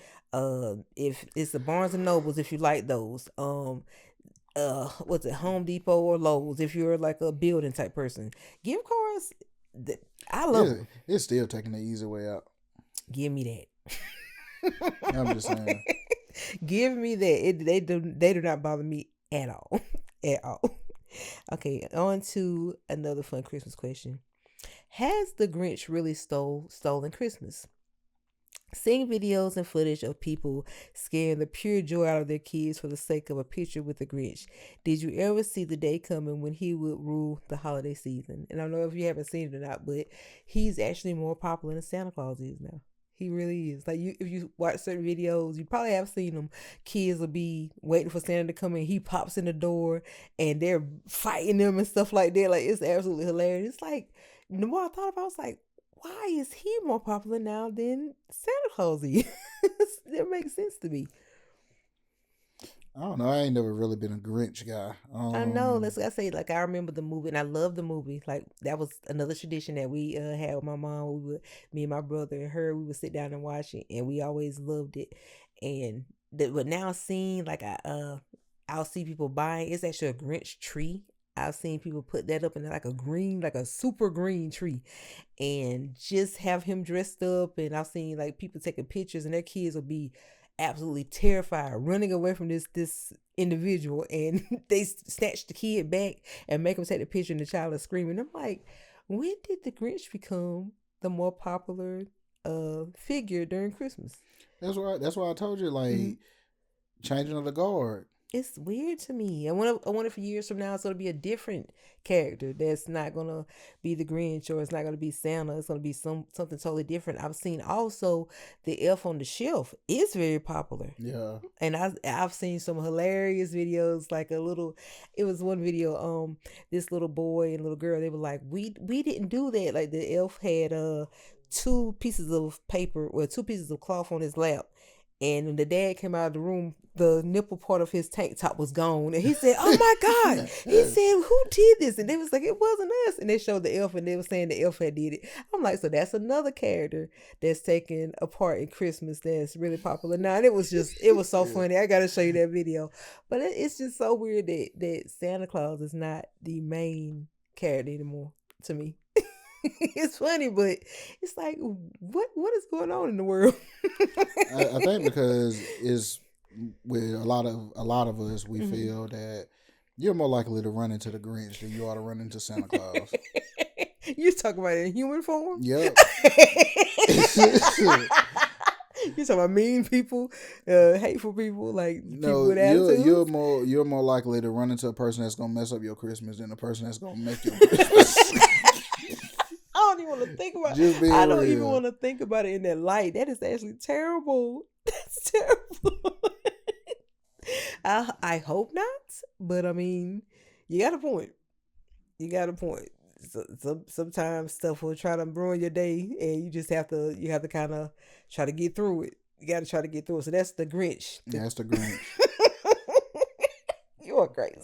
If it's the Barnes and Nobles, if you like those. What's it, Home Depot or Lowe's, if you're like a building type person. Gift cards, I love them. It's still taking the easy way out. Give me that. I'm just saying. Give me that. They do not bother me at all. At all. Okay, on to another fun Christmas question. Has the Grinch really stolen Christmas? Seeing videos and footage of people scaring the pure joy out of their kids for the sake of a picture with the Grinch. Did you ever see the day coming when he would rule the holiday season? And I don't know if you haven't seen it or not, but he's actually more popular than Santa Claus is now. He really is. Like if you watch certain videos, you probably have seen them. Kids will be waiting for Santa to come in. He pops in the door and they're fighting them and stuff like that. Like it's absolutely hilarious. It's like the more I thought about it, I was like, why is he more popular now than Santa Claus is? That makes sense to me. I don't know. I ain't never really been a Grinch guy. I know. Let's say, like, I remember the movie, and I love the movie. Like, that was another tradition that we had with my mom. Me and my brother and her, we would sit down and watch it, and we always loved it. And but now seeing, like, I'll see people buying. It's actually a Grinch tree. I've seen people put that up in like a super green tree, and just have him dressed up. And I've seen like people taking pictures, and their kids will be absolutely terrified, running away from this individual, and they snatch the kid back and make him take the picture, and the child is screaming. I'm like, when did the Grinch become the more popular figure during Christmas? That's why I told you, like, changing of the guard. It's weird to me. I wonder for years from now it's gonna be a different character that's not gonna be the Grinch, or it's not gonna be Santa. It's gonna be something totally different. I've seen also the Elf on the Shelf is very popular. Yeah. And I've seen some hilarious videos, like it was one video, this little boy and little girl, they were like, we didn't do that. Like the elf had two pieces of cloth on his lap. And when the dad came out of the room, the nipple part of his tank top was gone. And he said, "Oh my God." He said, "Who did this?" And they was like, "It wasn't us." And they showed the elf, and they were saying the elf had did it. I'm like, so that's another character that's taking a part in Christmas that's really popular now. And it was so funny. I got to show you that video. But it's just so weird that Santa Claus is not the main character anymore to me. It's funny, but it's like, what is going on in the world? I think because it's with a lot of us, we feel that you're more likely to run into the Grinch than you are to run into Santa Claus. You talking about it in human form? Yep. You talking about mean people, hateful people, like people with attitudes? You're more likely to run into a person that's gonna mess up your Christmas than a person that's gonna make your Christmas. I don't even want to think about it. I don't even want to think about it in that light. That is actually terrible. That's terrible. I hope not, but I mean, you got a point. So, sometimes stuff will try to ruin your day, and you just have to kind of try to get through it. You got to try to get through it. So that's the Grinch. That's the Grinch. You are crazy.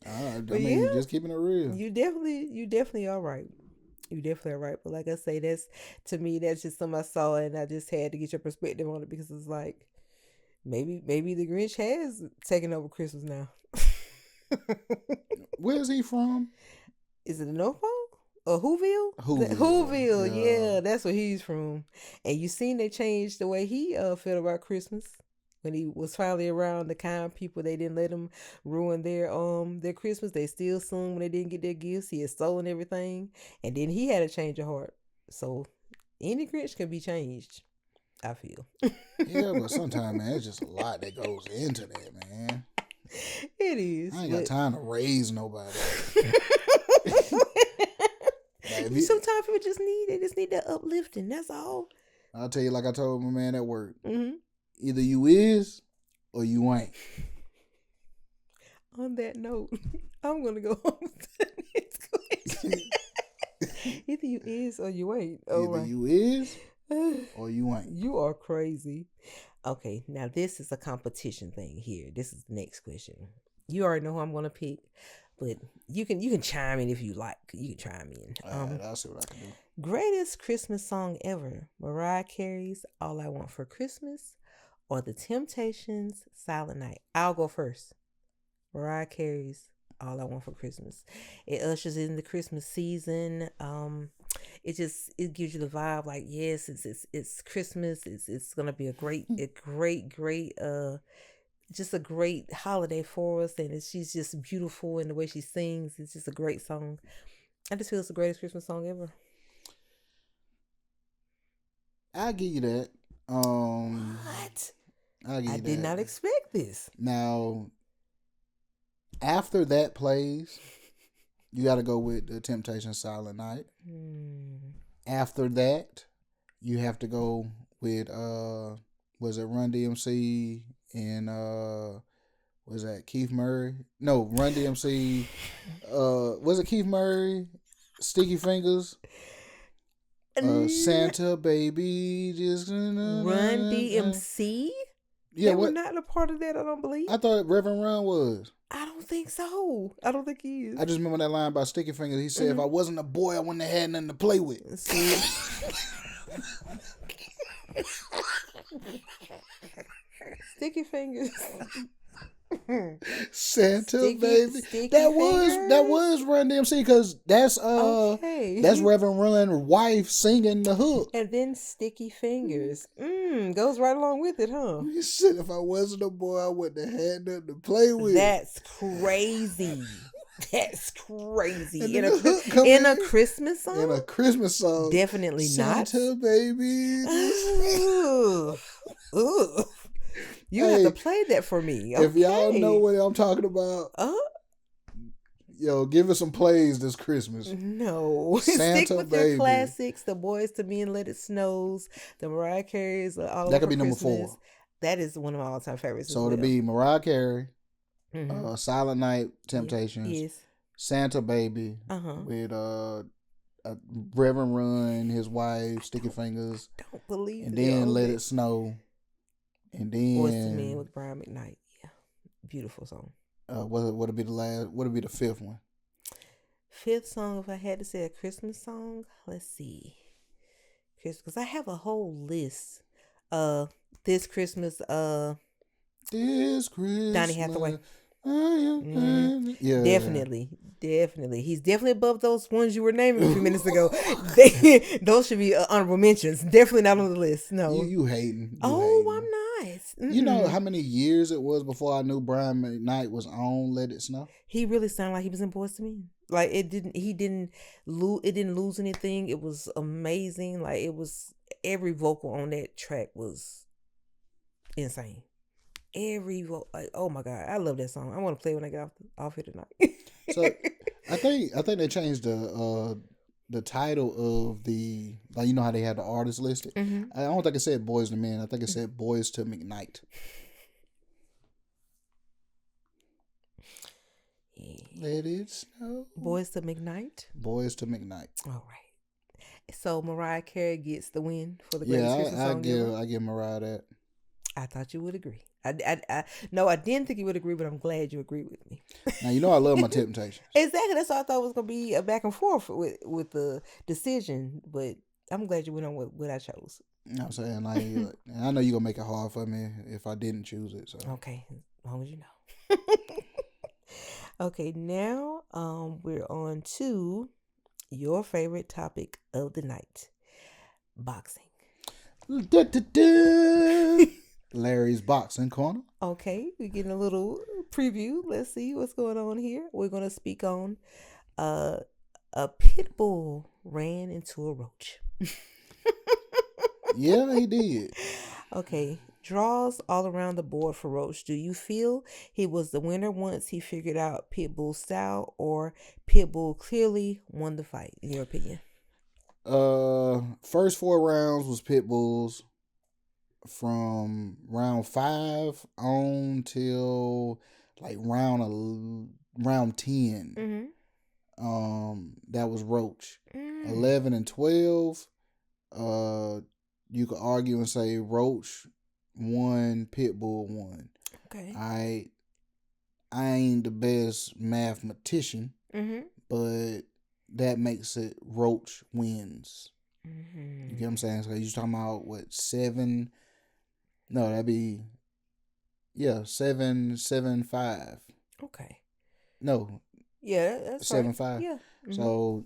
I mean, just keeping it real. You definitely are right. You definitely are right. But like I say, that's just something I saw, and I just had to get your perspective on it, because it's like maybe the Grinch has taken over Christmas now. Where's he from? Is it Norfolk or Whoville? Whoville, yeah, that's where he's from. And you seen they changed the way he felt about Christmas. When he was finally around the kind people, they didn't let him ruin their Christmas. They still sung when they didn't get their gifts. He had stolen everything, and then he had a change of heart. So any Grinch can be changed, I feel. Yeah, but sometimes, man, it's just a lot that goes into that, man. It is. I ain't got time to raise nobody. Sometimes people just need that uplifting. That's all. I'll tell you, like I told my man at work. Mm-hmm. Either you is or you ain't. On that note, I'm gonna go home to the next question. Either you is or you ain't. Either you is or you ain't. You are crazy. Okay, now this is a competition thing here. This is the next question. You already know who I'm gonna pick, but you can chime in if you like. You can chime in. All right, I'll see what I can do. Greatest Christmas song ever: Mariah Carey's "All I Want for Christmas" or The Temptations' "Silent Night." I'll go first. Mariah Carey's "All I Want for Christmas." It ushers in the Christmas season. It gives you the vibe like, yes, it's Christmas. It's gonna be a great just a great holiday for us, and she's just beautiful in the way she sings. It's just a great song. I just feel it's the greatest Christmas song ever. I'll give you that. What? I did not expect this. Now, after that plays, you got to go with The Temptations' "Silent Night." After that, you have to go with was it Run DMC and was that Keith Murray? No, Run DMC. Was it Keith Murray? Sticky Fingers. Santa Baby, just Run DMC. Yeah, they were not a part of that. I don't believe. I thought Reverend Run was. I don't think so. I don't think he is. I just remember that line about Sticky Fingers. He said, "If I wasn't a boy, I wouldn't have had nothing to play with." Sticky Fingers. Santa baby. Sticky That was fingers. Run DMC because that's Okay. Reverend Run's wife singing the hook. And then sticky fingers. Goes right along with it, huh? You said if I wasn't a boy, I wouldn't have had nothing to play with. That's crazy. That's And crazy. then the hook come In a in Christmas in a song? Christmas song. Definitely not. Santa baby. Ugh. Ugh. You have Hey, to play that for me. if y'all know Okay. what I'm talking about, yo, give us some plays this Christmas. No. Stick Santa with your baby. classics. The Boys to Me and Let It Snows. The Mariah Carey's All That Over could be number Christmas. 4. That is one of my all-time favorites as So well. it'll be Mariah Carey, Mm-hmm. Silent Night Temptations, Yes. Santa Baby with Reverend Run, his wife, Sticky Fingers, Don't believe and that they're then on Let that. It Snow, and Boys to Men then with Brian McKnight. Yeah. Beautiful song. what'll be the last? What'll be the 5th one? Fifth song, if I had to say a Christmas song, let's see. Because I have a whole list. This Christmas, This Christmas, Donny Hathaway. Yeah, Definitely. He's definitely above those ones you were naming a few minutes ago. Those should be honorable mentions. Definitely not on the list. No. You hating? I'm nice. You know how many years it was before I knew Brian McKnight was on Let It Snow? He really sounded like he was in Boys to Me. Like it didn't lose anything. It was amazing. Like it was every vocal on that track was insane. Like, oh my god, I love that song. I want to play when I get off here tonight. So I think they changed the title of the, like, you know how they had the artist listed. Mm-hmm. I don't think it said Boys to Men. I think it said Boys to McKnight. Yeah. Let it snow. Boys to McKnight. Boys to McKnight. All right. So Mariah Carey gets the win for the greatest Christmas song ever. I give Mariah that. I thought you would agree. No, I didn't think you would agree, but I'm glad you agreed with me. Now you know I love my Temptations. Exactly. That's what I thought was gonna be a back and forth with the decision, but I'm glad you went on with what I chose. You know what I'm saying? Like, I know you're gonna make it hard for me if I didn't choose it. So Okay, as long as you know. Okay, now we're on to your favorite topic of the night. Boxing. Larry's Boxing Corner. Okay, we're getting a little preview. Let's see what's going on here. We're going to speak on a pit bull ran into a roach. Yeah, he did. Okay, draws all around the board for Roach. Do you feel he was the winner once he figured out Pitbull's style, or Pitbull clearly won the fight, in your opinion? First 4 rounds was Pitbull's. From round 5 on till like round 10. That was Roach. 11 and 12. You could argue and say Roach won, Pitbull won. Okay. I ain't the best mathematician, but that makes it Roach wins. You get what I'm saying? So you're talking about what, 7? No, that'd be 7-5. Okay. No. Yeah, that's 7-5. right. Yeah. So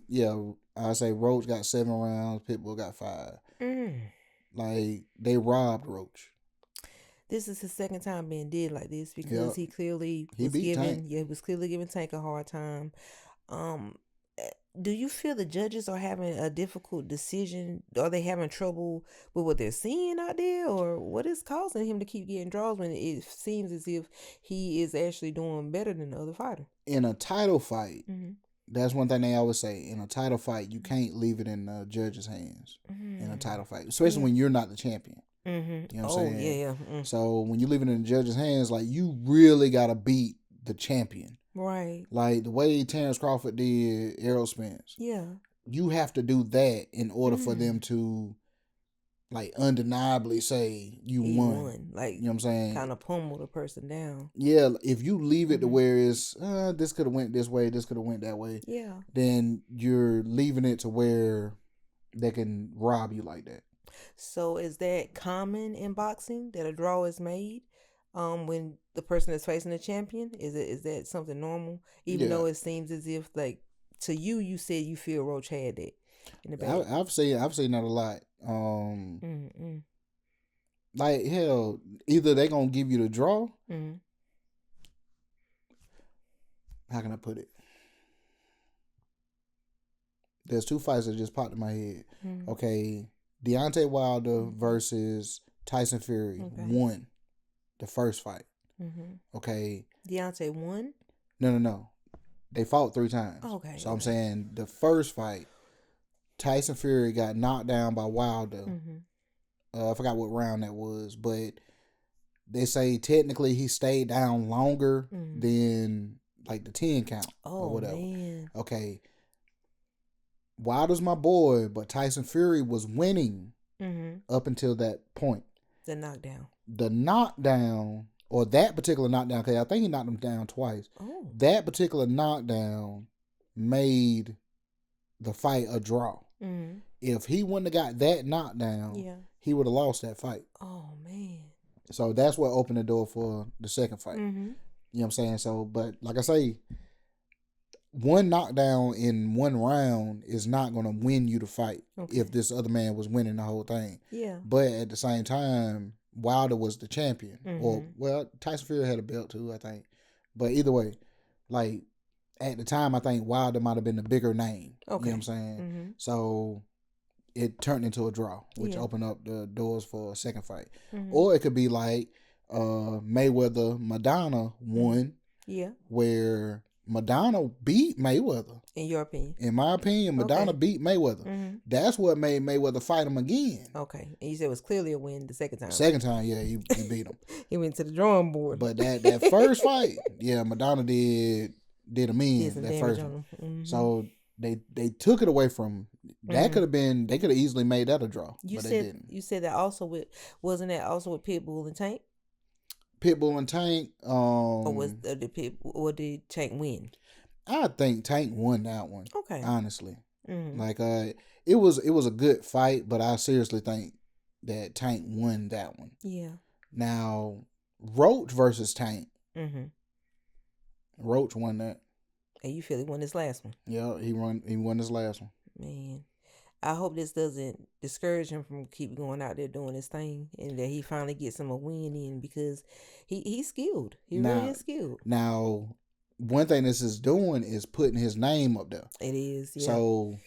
I say Roach got 7 rounds, Pitbull got 5. Like, they robbed Roach. This is his second time being did like this because he clearly was giving Tank a hard time. Do you feel the judges are having a difficult decision? Are they having trouble with what they're seeing out there? Or what is causing him to keep getting draws when it seems as if he is actually doing better than the other fighter? In a title fight, that's one thing they always say. In a title fight, you can't leave it in the judge's hands in a title fight, especially when you're not the champion. You know what I'm saying? Yeah. So when you leave it in the judge's hands, like, you really got to beat the champion. Right. Like the way Terrence Crawford did Errol Spence. Yeah. You have to do that in order for them to, like, undeniably say he won. Like, you know what I'm saying? Kind of pummel the person down. Yeah, if you leave it to where it's, this could have went this way, this could have went that way. Yeah. Then you're leaving it to where they can rob you like that. So is that common in boxing, that a draw is made? when the person is facing the champion? Is that something normal? Even Yeah, though it seems as if like to you, you said you feel Roach had that in the back. I've seen that a lot. Mm-mm. Like hell, either they gonna give you the draw. Mm-hmm. How can I put it? There's two fights that just popped in my head. Mm-hmm. Okay, Deontay Wilder versus Tyson Fury won the first fight. Mm-hmm. Okay, Deontay won. No. They fought 3 times. Okay. So I'm saying the first fight, Tyson Fury got knocked down by Wilder. I forgot what round that was, but they say technically he stayed down longer than like the 10 count or whatever. Man. Okay. Wilder's my boy, but Tyson Fury was winning up until that point. The knockdown. The knockdown, or that particular knockdown, because I think he knocked him down twice. Oh. That particular knockdown made the fight a draw. If he wouldn't have got that knockdown, he would have lost that fight. Oh, man. So that's what opened the door for the second fight. You know what I'm saying? So, but like I say, one knockdown in one round is not going to win you the fight if this other man was winning the whole thing. Yeah. But at the same time, Wilder was the champion. Or, well, Tyson Fury had a belt too, I think. But either way, like, at the time, I think Wilder might have been the bigger name. You know what I'm saying? So it turned into a draw, which opened up the doors for a second fight. Or it could be like Mayweather Madonna won. Yeah. Where Madonna beat Mayweather. In your opinion? In my opinion, Madonna beat Mayweather. That's what made Mayweather fight him again. Okay. And you said it was clearly a win the second time. Second time, yeah, he beat him. He went to the drawing board. But that first fight, yeah, Madonna did him in that first one. So they took it away from him. That could have been, they could have easily made that a draw. But they didn't. You said that also wasn't that also with Pitbull and Tank? Pitbull and Tank. Or did Tank win? I think Tank won that one. Okay. Honestly. Like it was a good fight, but I seriously think that Tank won that one. Yeah. Now, Roach versus Tank. Roach won that. And you feel he won this last one? Yeah, he won this last one. Man. I hope this doesn't discourage him from keep going out there doing his thing, and that he finally gets him a win in, because he's skilled. He really is skilled. Now, one thing this is doing is putting his name up there. It is, yeah. So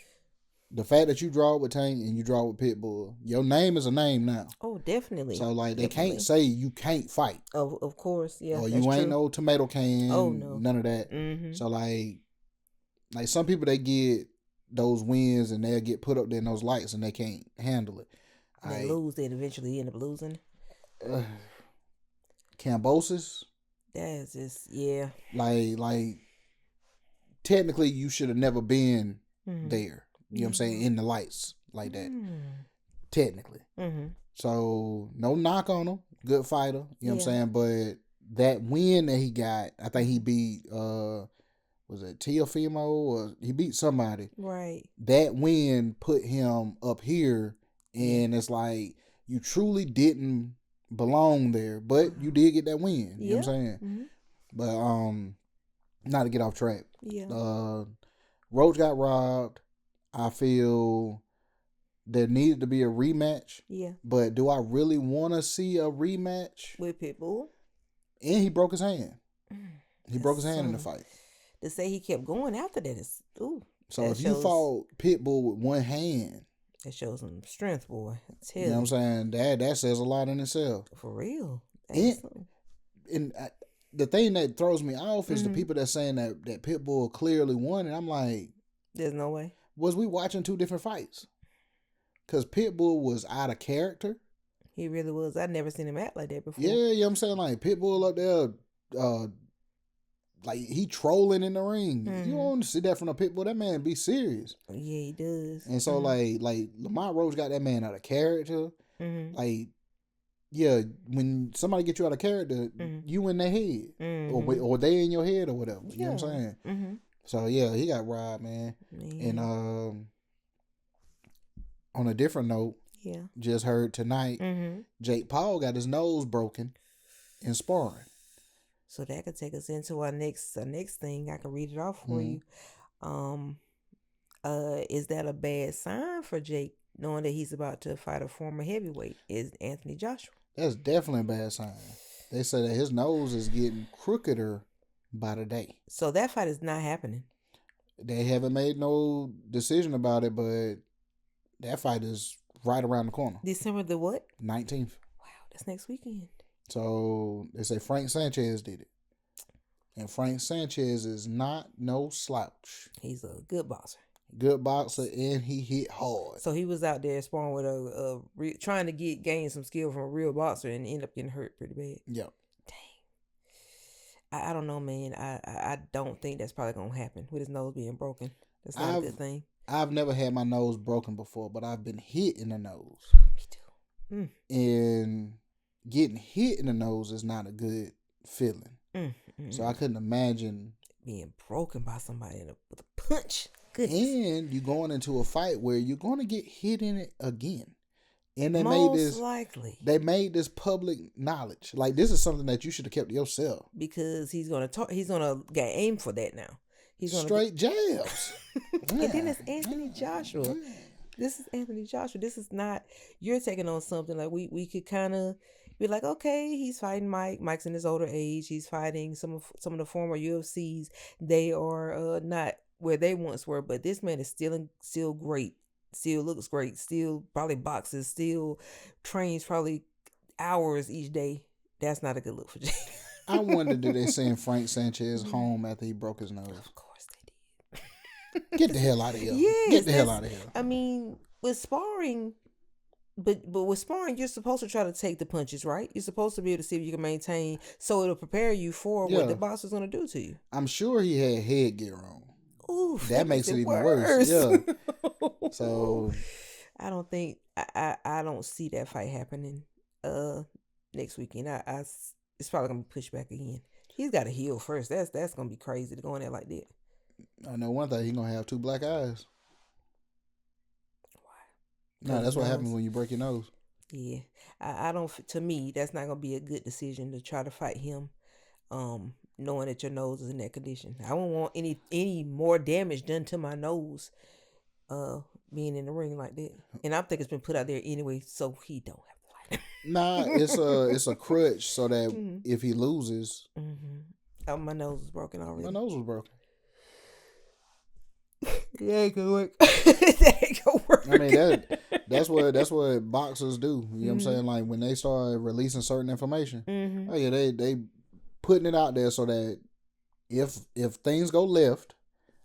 the fact that you draw with Tank and you draw with Pitbull, your name is a name now. Oh, definitely. So like they can't say you can't fight. Of course, yeah. Or you ain't no tomato can. Oh no, none of that. So like some people, they get those wins and they'll get put up there in those lights and they can't handle it. They lose, then eventually end up losing. Cambosis. That's just, yeah. Like technically you should have never been there. You know what I'm saying? In the lights like that. Technically. So no knock on him. Good fighter. You know what I'm saying? But that win that he got, I think he beat was it Teofimo, or he beat somebody. Right. That win put him up here, and it's like you truly didn't belong there, but you did get that win. You know what I'm saying? But not to get off track. Yeah. Roach got robbed. I feel there needed to be a rematch. Yeah. But do I really want to see a rematch with Pitbull? And he broke his hand. He broke his hand in the fight. To say he kept going after that is, ooh. So if you fought Pitbull with one hand, that shows some strength, boy. You know what I'm saying? That says a lot in itself. For real. And the thing that throws me off is the people that saying that Pitbull clearly won, and I'm like, there's no way. Was we watching two different fights? Because Pitbull was out of character. He really was. I'd never seen him act like that before. Yeah, you know what I'm saying? Like Pitbull up there, like he trolling in the ring. You don't see that from a Pitbull. That man be serious. Yeah, he does. And so like Lamont Roach got that man out of character. Like, yeah, when somebody get you out of character, you in their head, or they in your head or whatever. You know what I'm saying? So yeah, he got robbed, man. And on a different note, just heard tonight, Jake Paul got his nose broken in sparring. So that could take us into our next thing. I can read it off for you. Is that a bad sign for Jake, knowing that he's about to fight a former heavyweight? Is Anthony Joshua? That's definitely a bad sign. They say that his nose is getting crookeder by the day. So that fight is not happening. They haven't made no decision about it, but that fight is right around the corner. December the what? 19th. Wow, that's next weekend. So they say Frank Sanchez did it. And Frank Sanchez is not no slouch. He's a good boxer. Good boxer, and he hit hard. So he was out there sparring with trying to gain some skill from a real boxer and end up getting hurt pretty bad. Yep. Dang. I don't know, man. I don't think that's probably gonna happen with his nose being broken. That's not a good thing. I've never had my nose broken before, but I've been hit in the nose. Me too. And getting hit in the nose is not a good feeling. So I couldn't imagine being broken by somebody with a punch. Goodness. And you're going into a fight where you're going to get hit in it again. And they likely. They made this public knowledge. Like, this is something that you should have kept to yourself. Because he's gonna get aim for that now. He's gonna straight jabs. And then it's Anthony Joshua. This is Anthony Joshua. This is not, you're taking on something like we could kind of be like, okay, he's fighting Mike. Mike's in his older age. He's fighting some of the former UFCs. They are not where they once were, but this man is still great. Still looks great. Still probably boxes. Still trains probably hours each day. That's not a good look for Jake. I wonder, did they send Frank Sanchez home after he broke his nose? Of course they did. Get the hell out of here. Yes, get the hell out of here. I mean, with sparring, but with sparring, you're supposed to try to take the punches, right? You're supposed to be able to see if you can maintain, so it'll prepare you for what the boxer's going to do to you. I'm sure he had headgear on. Oof, that makes it even worse. Yeah. So I don't think I don't see that fight happening next weekend. It's probably gonna be pushed back again. He's got to heal first. That's gonna be crazy to go in there like that. I know one thing, he's gonna have 2 black eyes. Why? No, that's what happens when you break your nose. Yeah. I don't, to me, that's not gonna be a good decision to try to fight him. Knowing that your nose is in that condition. I don't want any more damage done to my nose being in the ring like that. And I think it's been put out there anyway, so he don't have to fight. Nah, it's a crutch so that if he loses. Oh, my nose is broken already. My nose was broken. That ain't gonna work. That ain't gonna work. I mean, that's what boxers do. You know what I'm saying? Like, when they start releasing certain information, oh yeah, they putting it out there so that if things go left,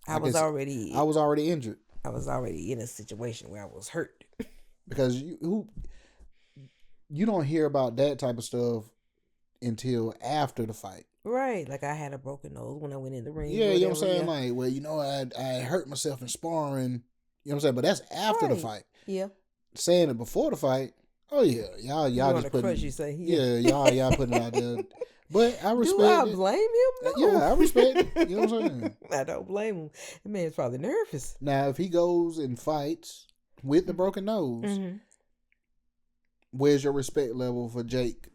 I was already injured. I was already in a situation where I was hurt. Because you don't hear about that type of stuff until after the fight. Right. Like, I had a broken nose when I went in the ring. Yeah, you know what I'm saying? Yeah. Like, well, I hurt myself in sparring. You know what I'm saying? But that's after the fight. Yeah. Saying it before the fight, oh yeah, y'all just putting it. You say, y'all putting it out there. But I respect it. Do I blame him? No. Yeah, I respect it. You know what I'm saying? I don't blame him. The man's probably nervous. Now, if he goes and fights with the broken nose, where's your respect level for Jake?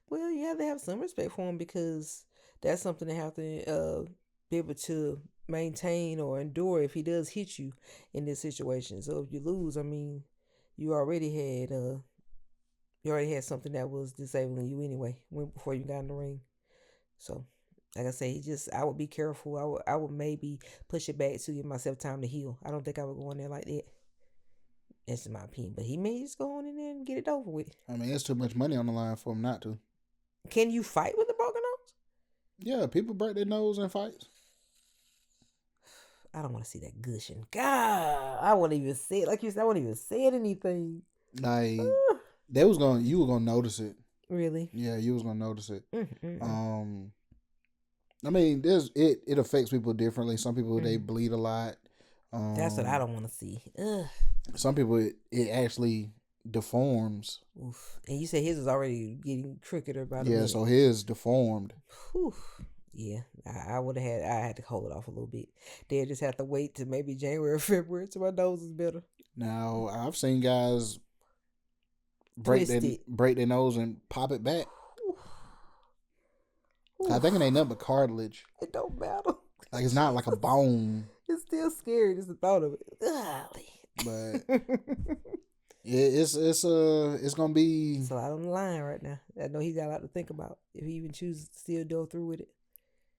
Well, you have to have some respect for him, because that's something to have to be able to maintain or endure if he does hit you in this situation. So if you lose, I mean, you already had something that was disabling you anyway before you got in the ring. So, like I say, I would be careful. I would maybe push it back to give myself time to heal. I don't think I would go in there like that. That's just my opinion. But he may just go on in there and get it over with. I mean, it's too much money on the line for him not to. Can you fight with a broken nose? Yeah, people break their nose in fights. I don't want to see that gushing. God, I won't even say it. Like you said, I won't even say anything. Like, you were gonna notice it. Really? Yeah, you was gonna notice it. I mean, it affects people differently. Some people they bleed a lot. That's what I don't want to see. Ugh. Some people it actually deforms. Oof. And you said his was already getting crookeder by the minute. So his deformed. Whew. Yeah, I had to hold it off a little bit. They'd just have to wait to maybe January or February till my nose is better. Now, I've seen guys break their nose and pop it back. I think it ain't nothing but cartilage. It don't matter. Like it's not like a bone. It's still scary just the thought of it. Golly. But it's gonna be. It's a lot on the line right now. I know he got a lot to think about if he even chooses to still go through with it.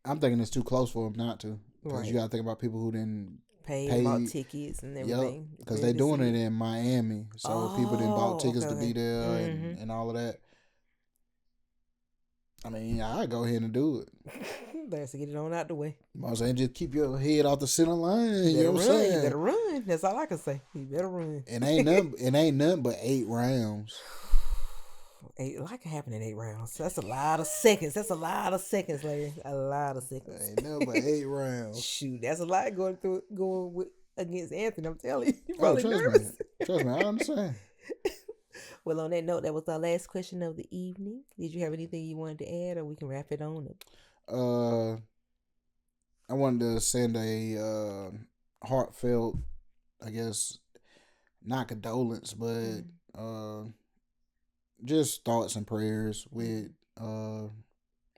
I'm thinking it's too close for him not to, because Right. you gotta think about people who didn't Pay bought tickets and everything. because they doing it in Miami, so people didn't bought tickets to be okay. there and all of that. I mean, I go ahead and do it. Better to get it on out the way. I'm saying, just keep your head off the center line. You know what I'm run. saying? You better run. That's all I can say. You better run. It ain't nothing but 8 rounds. A lot can happen in 8 rounds. That's a lot of seconds. Larry. A lot of seconds. Ain't nothing but 8 rounds. Shoot, that's a lot going with against Anthony. I'm telling you, you're probably trust nervous. me. Trust me, I understand. Well, on that note, that was our last question of the evening. Did you have anything you wanted to add, or we can wrap it on up? I wanted to send a heartfelt, I guess, not condolence, but just thoughts and prayers with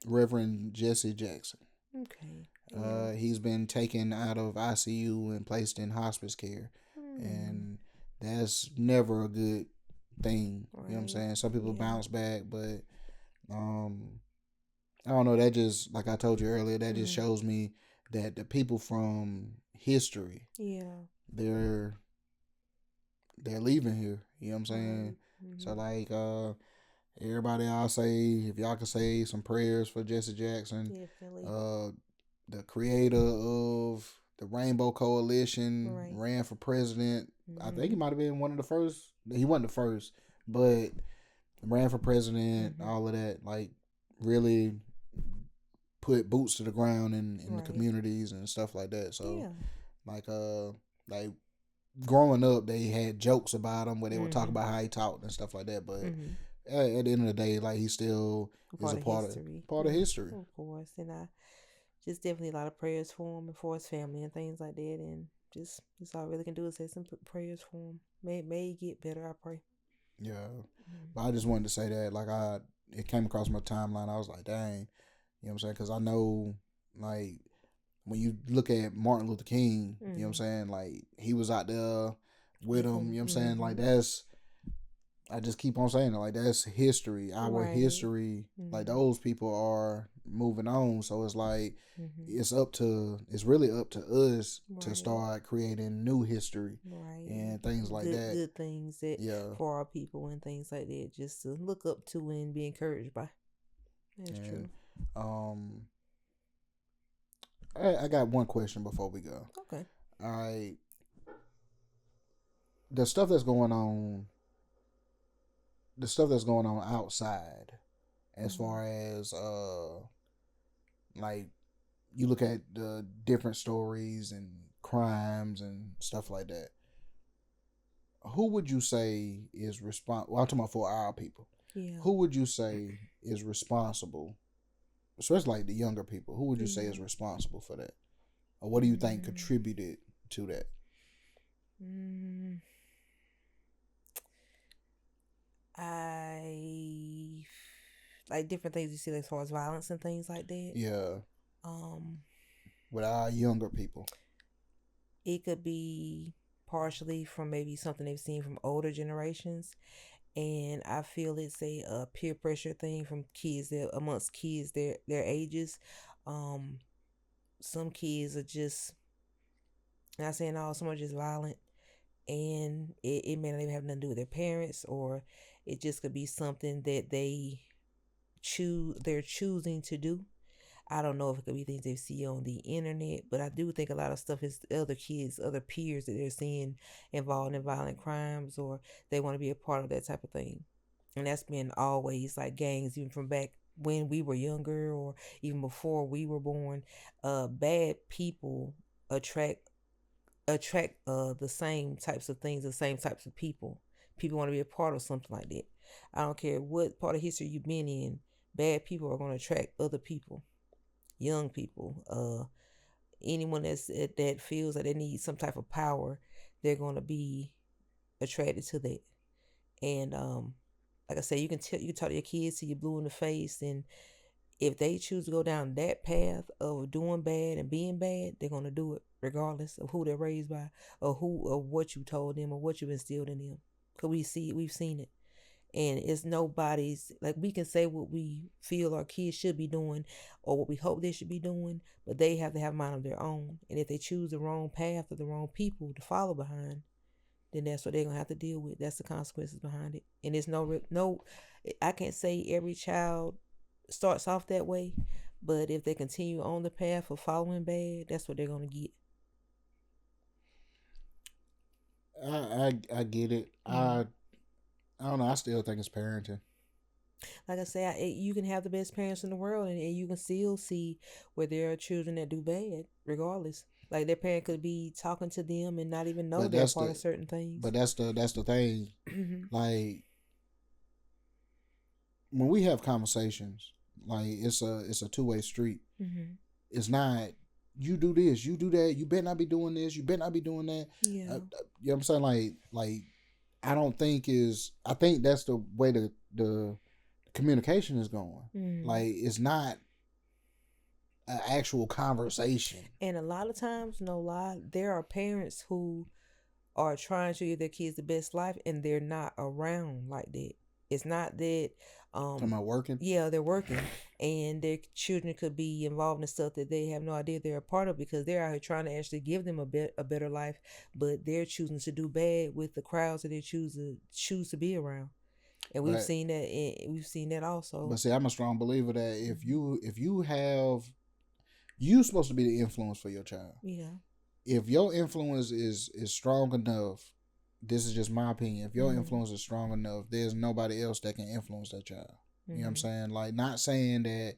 Reverend Jesse Jackson. Okay. He's been taken out of ICU and placed in hospice care, and that's never a good thing. Right. You know what I'm saying? Some people bounce back, but I don't know. That just, like I told you earlier, that just shows me that the people from history, they're leaving here. You know what I'm saying? So like, everybody, I'll say, if y'all can say some prayers for Jesse Jackson, definitely. The creator of the Rainbow Coalition, ran for president. I think he might have been one of the first. He wasn't the first, but ran for president. All of that, like, really put boots to the ground in the communities and stuff like that. So, like growing up, they had jokes about him where they would talk about how he talked and stuff like that. But at the end of the day, like, he still is a part of history. Of course, and I just definitely a lot of prayers for him and for his family and things like that. And just that's all I really can do is say some prayers for him. May he get better, I pray. Yeah, but I just wanted to say that, like, it came across my timeline. I was like, dang, you know what I'm saying? Because I know, like, when you look at Martin Luther King, you know what I'm saying? Like, he was out there with him, you know what I'm saying? Like, I just keep on saying it, like, that's history, our history. Like, those people are moving on. So it's like, it's really up to us to start creating new history and things like that. Good things that for our people and things like that, just to look up to and be encouraged by. That's true. I got one question before we go. Okay. All right. The stuff that's going on outside, as far as like, you look at the different stories and crimes and stuff like that, who would you say is responsible? Well, I'm talking about for our people. Yeah. Who would you say is responsible, especially like the younger people? Who would you say is responsible for that? Or what do you think contributed to that? I like different things you see as far as violence and things like that. Yeah. With our younger people, it could be partially from maybe something they've seen from older generations, and I feel it's a peer pressure thing from kids amongst kids their ages. Some kids are just, not saying all, some are just violent, and it may not even have nothing to do with their parents, or it just could be something that they're choosing to do. I don't know if it could be things they see on the internet, but I do think a lot of stuff is other kids, other peers that they're seeing involved in violent crimes, or they want to be a part of that type of thing. And that's been always like gangs, even from back when we were younger or even before we were born. Bad people attract the same types of things, the same types of people. People want to be a part of something like that. I don't care what part of history you've been in. Bad people are going to attract other people, young people, anyone that feels that they need some type of power. They're going to be attracted to that. And like I say, you can talk to your kids till you're blue in the face, and if they choose to go down that path of doing bad and being bad, they're gonna do it regardless of who they're raised by, or what you told them, or what you instilled in them. Cause we've seen it, and it's nobody's, like, we can say what we feel our kids should be doing, or what we hope they should be doing, but they have to have a mind of their own. And if they choose the wrong path or the wrong people to follow behind, then that's what they're gonna have to deal with. That's the consequences behind it. And it's no, I can't say every child starts off that way, but if they continue on the path of following bad, that's what they're gonna get. I get it. I don't know. I still think it's parenting. Like I say, you can have the best parents in the world, and you can still see where there are children that do bad, regardless. Like their parent could be talking to them and not even know they're part of certain things. But that's the thing. Like when we have conversations, like it's a 2-way street. It's not you do this, you do that. You better not be doing this. You better not be doing that. Yeah, you know what I'm saying? Like I don't think I think that's the way the communication is going. Like it's not an actual conversation. And a lot of times, no lie, there are parents who are trying to give their kids the best life, and they're not around like that. It's not that Am I working? Yeah, they're working, and their children could be involved in stuff that they have no idea they're a part of, because they're out here trying to actually give them a better life, but they're choosing to do bad with the crowds that they choose to be around. And we've seen that. We've seen that also. But see, I'm a strong believer that if you have, you're supposed to be the influence for your child. Yeah. If your influence is strong enough, this is just my opinion. If your influence is strong enough, there's nobody else that can influence that child. You know what I'm saying? Like, not saying that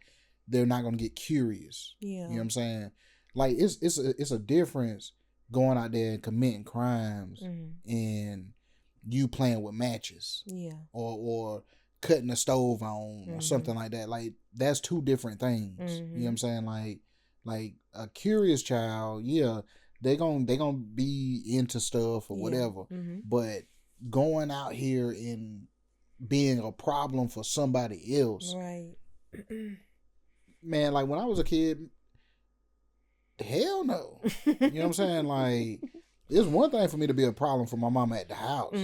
they're not gonna get curious. Yeah. You know what I'm saying? Like, it's a difference going out there and committing crimes and you playing with matches. Yeah. Or cutting the stove on or something like that. Like, that's two different things. You know what I'm saying? Like a curious child, yeah, they gonna be into stuff or whatever. But going out here and being a problem for somebody else, right? Man, like when I was a kid, hell no. You know what I'm saying? Like, it's one thing for me to be a problem for my mama at the house.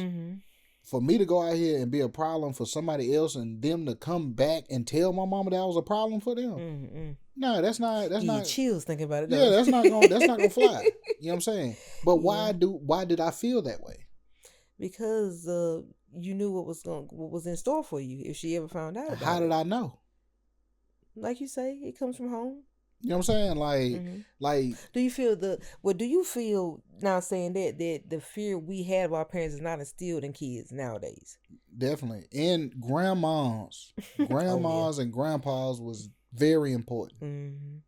For me to go out here and be a problem for somebody else and them to come back and tell my mama that I was a problem for them. No, that's not chills thinking about it. Yeah, that's not gonna fly. You know what I'm saying? But why did I feel that way? Because you knew what was in store for you if she ever found out about How did I know? Like you say, it comes from home. You know what I'm saying? Like, do you feel now saying that the fear we had of our parents is not instilled in kids nowadays? Definitely. And grandmas and grandpas was very important.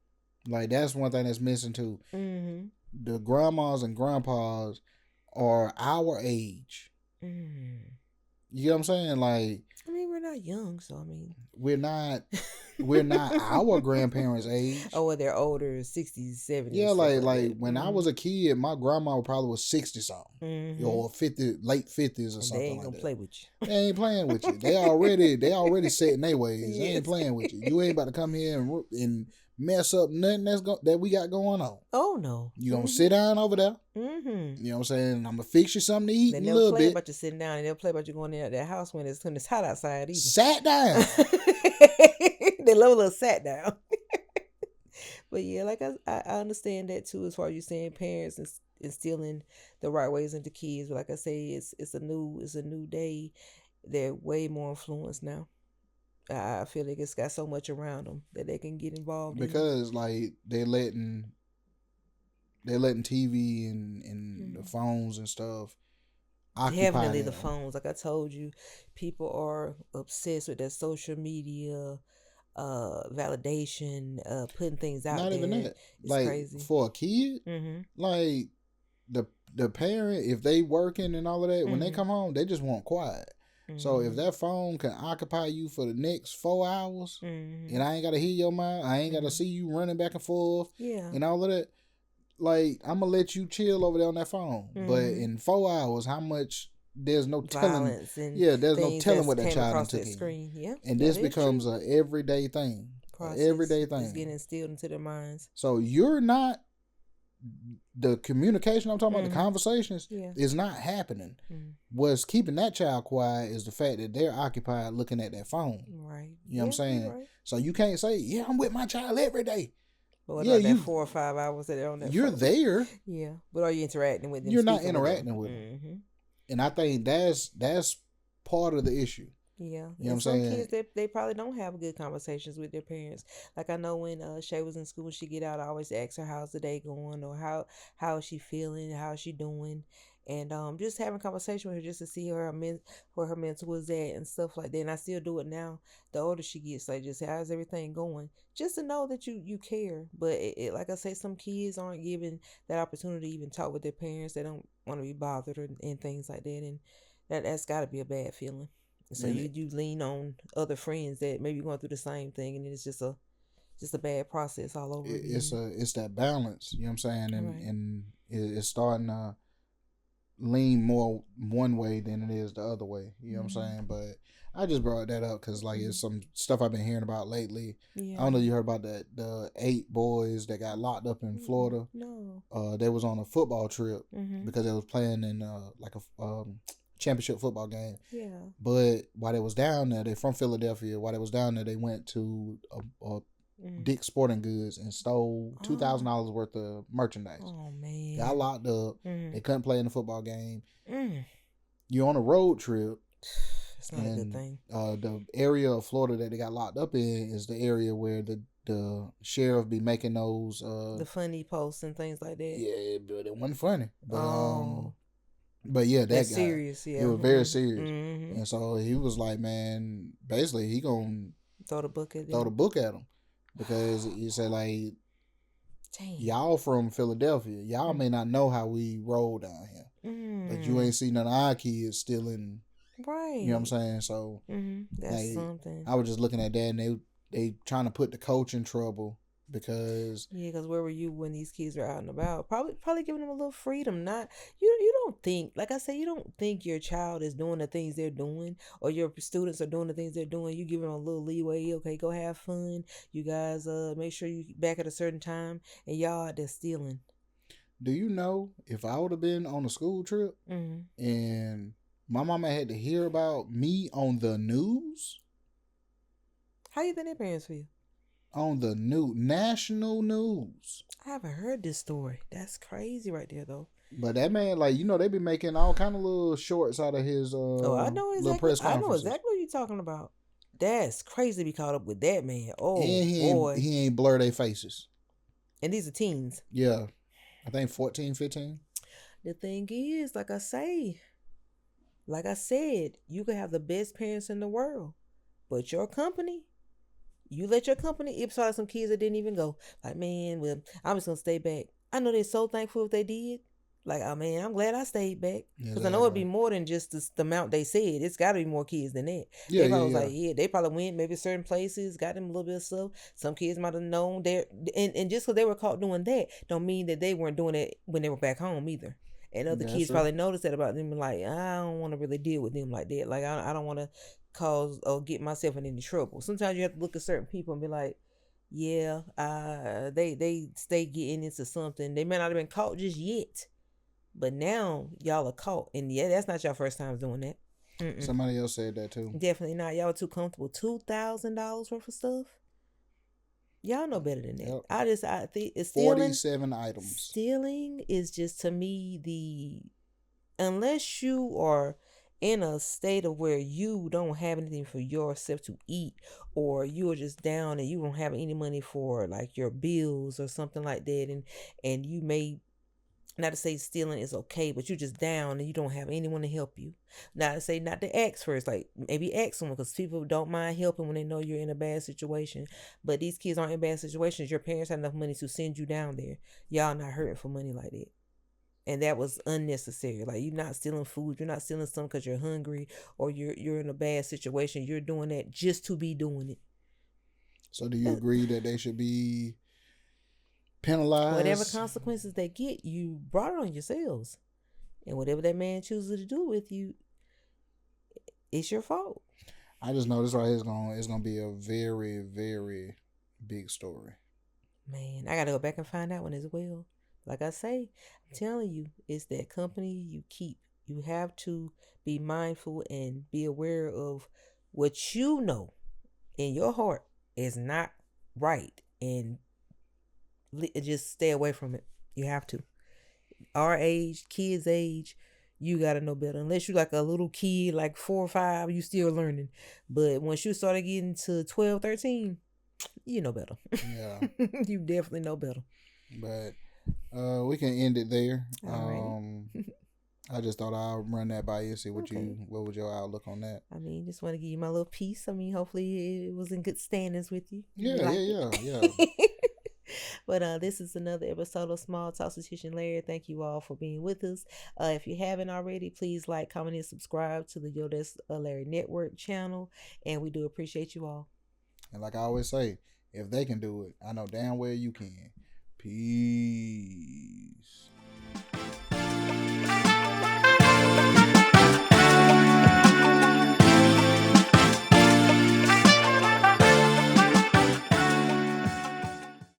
Like, that's one thing that's missing too. The grandmas and grandpas are our age. You know what I'm saying? Like, I mean, we're not young, so I mean, we're not our grandparents' age. Oh, well, they're older, 60s, 70s. Yeah, like when I was a kid, my grandma probably was 60 something, or 50, late 50s or something. They ain't gonna play with you. They ain't playing with you. They already set in their ways. Yes. They ain't playing with you. You ain't about to come here and mess up nothing that we got going on. Oh no, you gonna sit down over there. You know what I'm saying? I'm gonna fix you something to eat in a little bit. They'll play about you sitting down, and they'll play about you going in at their house when it's hot outside. Either. Sat down. They love a little sat down. But yeah, like I understand that too, as far as you saying parents instilling the right ways into kids. But like I say, it's a new day. They're way more influenced now. I feel like it's got so much around them that they can get involved because like they're letting TV and the phones and stuff occupy heavily them. The phones. Like I told you, people are obsessed with that social media validation, putting things out there. Not even that. It's like crazy. For a kid, like the parent, if they working and all of that, when they come home, they just want quiet. So if that phone can occupy you for the next 4 hours, and I ain't gotta hear your mind, I ain't gotta see you running back and forth, and all of that, like, I'm gonna let you chill over there on that phone. But in 4 hours, how much? There's no telling. There's no telling what that child took in. Yeah, and this becomes an everyday thing. process. everyday It's thing. getting instilled into their minds. So you're not, the communication I'm talking about, the conversations, Yeah. is not happening. What's keeping that child quiet is the fact that they're occupied looking at that phone. Right. You know what I'm saying? Right. So you can't say, yeah, I'm with my child every day. But what about that 4 or 5 hours that they're on that you're phone? there. Yeah. But are you interacting with them? You're not interacting with them. And I think that's part of the issue. Yeah. You know what I'm some saying? kids, they probably don't have good conversations with their parents. Like I know when Shay was in school, she get out, I always ask her how's the day going, or how is she feeling, how is she doing, and just having conversation with her just to see where her mental was at and stuff like that. And I still do it now. The older she gets, like just how's everything going, just to know that you care. But it like I say, some kids aren't given that opportunity to even talk with their parents. They don't want to be bothered and things like that, and that's got to be a bad feeling. So you lean on other friends that maybe going through the same thing, and it's just a bad process all over again. It's that balance, you know what I'm saying, and it's starting to lean more one way than it is the other way. You know what I'm saying? But I just brought that up because like it's some stuff I've been hearing about lately. I don't know if you heard about the 8 boys that got locked up in Florida. No. They was on a football trip because they was playing in like a championship football game. Yeah. But while they was down there, they from Philadelphia. While they was down there, they went to a Dick's Sporting Goods and stole $2,000 worth of merchandise. Oh man. Got locked up. They couldn't play in the football game. You're on a road trip. It's not a good thing. The area of Florida that they got locked up in is the area where the sheriff be making those the funny posts and things like that. Yeah, but it wasn't funny. But yeah, that's serious. Yeah, it was very serious. And so he was like, man, basically he gonna throw the book at him because he said like, dang, y'all from Philadelphia, y'all may not know how we roll down here, but you ain't seen none of our kids stealing. Right. You know what I'm saying? So that's like, something. I was just looking at that, and they trying to put the coach in trouble. Because where were you when these kids were out and about? Probably giving them a little freedom. Not you don't think, like I said, you don't think your child is doing the things they're doing, or your students are doing the things they're doing. You give them a little leeway. Okay, go have fun. You guys make sure you back at a certain time, and y'all out there stealing. Do you know if I would have been on a school trip and my mama had to hear about me on the news? How you think their parents feel? On the national news. I haven't heard this story. That's crazy right there, though. But that man, like, they be making all kind of little shorts out of his I know exactly. little press conferences. I know exactly what you're talking about. That's crazy to be caught up with that man. Oh, and he ain't blur their faces. And these are teens. Yeah. I think 14, 15. The thing is, like I said, you could have the best parents in the world, but your company, you let your company, it saw some kids that didn't even go. Like, man, well, I'm just going to stay back. I know they're so thankful if they did. Like, oh, man, I'm glad I stayed back. Because I know it'd be more than just the amount they said. It's got to be more kids than that. Yeah, they probably was like, they probably went maybe certain places, got them a little bit of stuff. Some kids might have known there. And just because they were caught doing that, don't mean that they weren't doing it when they were back home either. And other kids probably noticed that about them, like, I don't want to really deal with them like that. Like, I don't want to cause or get myself in any trouble. Sometimes you have to look at certain people and be like, yeah, they stay getting into something. They may not have been caught just yet, but now y'all are caught. And yeah, that's not your first time doing that. Somebody else said that too. Definitely not. Y'all are too comfortable. $2,000 worth of stuff. Y'all know better than that. Yep. I think it's 47 items. Stealing is just, to me, unless you are in a state of where you don't have anything for yourself to eat, or you are just down and you don't have any money for like your bills or something like that, and you may, not to say stealing is okay, but you're just down and you don't have anyone to help you. Not to say not to ask first, like maybe ask someone, because people don't mind helping when they know you're in a bad situation. But these kids aren't in bad situations. Your parents have enough money to send you down there. Y'all not hurting for money like that. And that was unnecessary. Like, you're not stealing food. You're not stealing something because you're hungry or you're in a bad situation. You're doing that just to be doing it. So do you agree that they should be penalized? Whatever consequences they get, you brought it on yourselves. And whatever that man chooses to do with you, it's your fault. I just know this right here is going to be a very, very Big story. Man, I gotta go back and find that one as well. Like I say, I'm telling you, it's that company you keep. You have to be mindful and be aware of what you know in your heart is not right, and just stay away from it. You have to. Our age, kids' age, you gotta know better. Unless you're like a little kid, like 4 or 5, you still learning. But once you started getting to 12, 13, you know better. Yeah. You definitely know better. But we can end it there. All right. I just thought I'll run that by you, see Okay. what was your outlook on that. I mean, just want to give you my little piece. I mean, hopefully it was in good standings with you. You Yeah, like yeah, it. yeah, But this is another episode of Small Talks with Tish and Larry. Thank you all for being with us. If you haven't already, please like, comment, and subscribe to the Yodas Larry Network channel. And we do appreciate you all. And like I always say, if they can do it, I know damn well you can. Peace.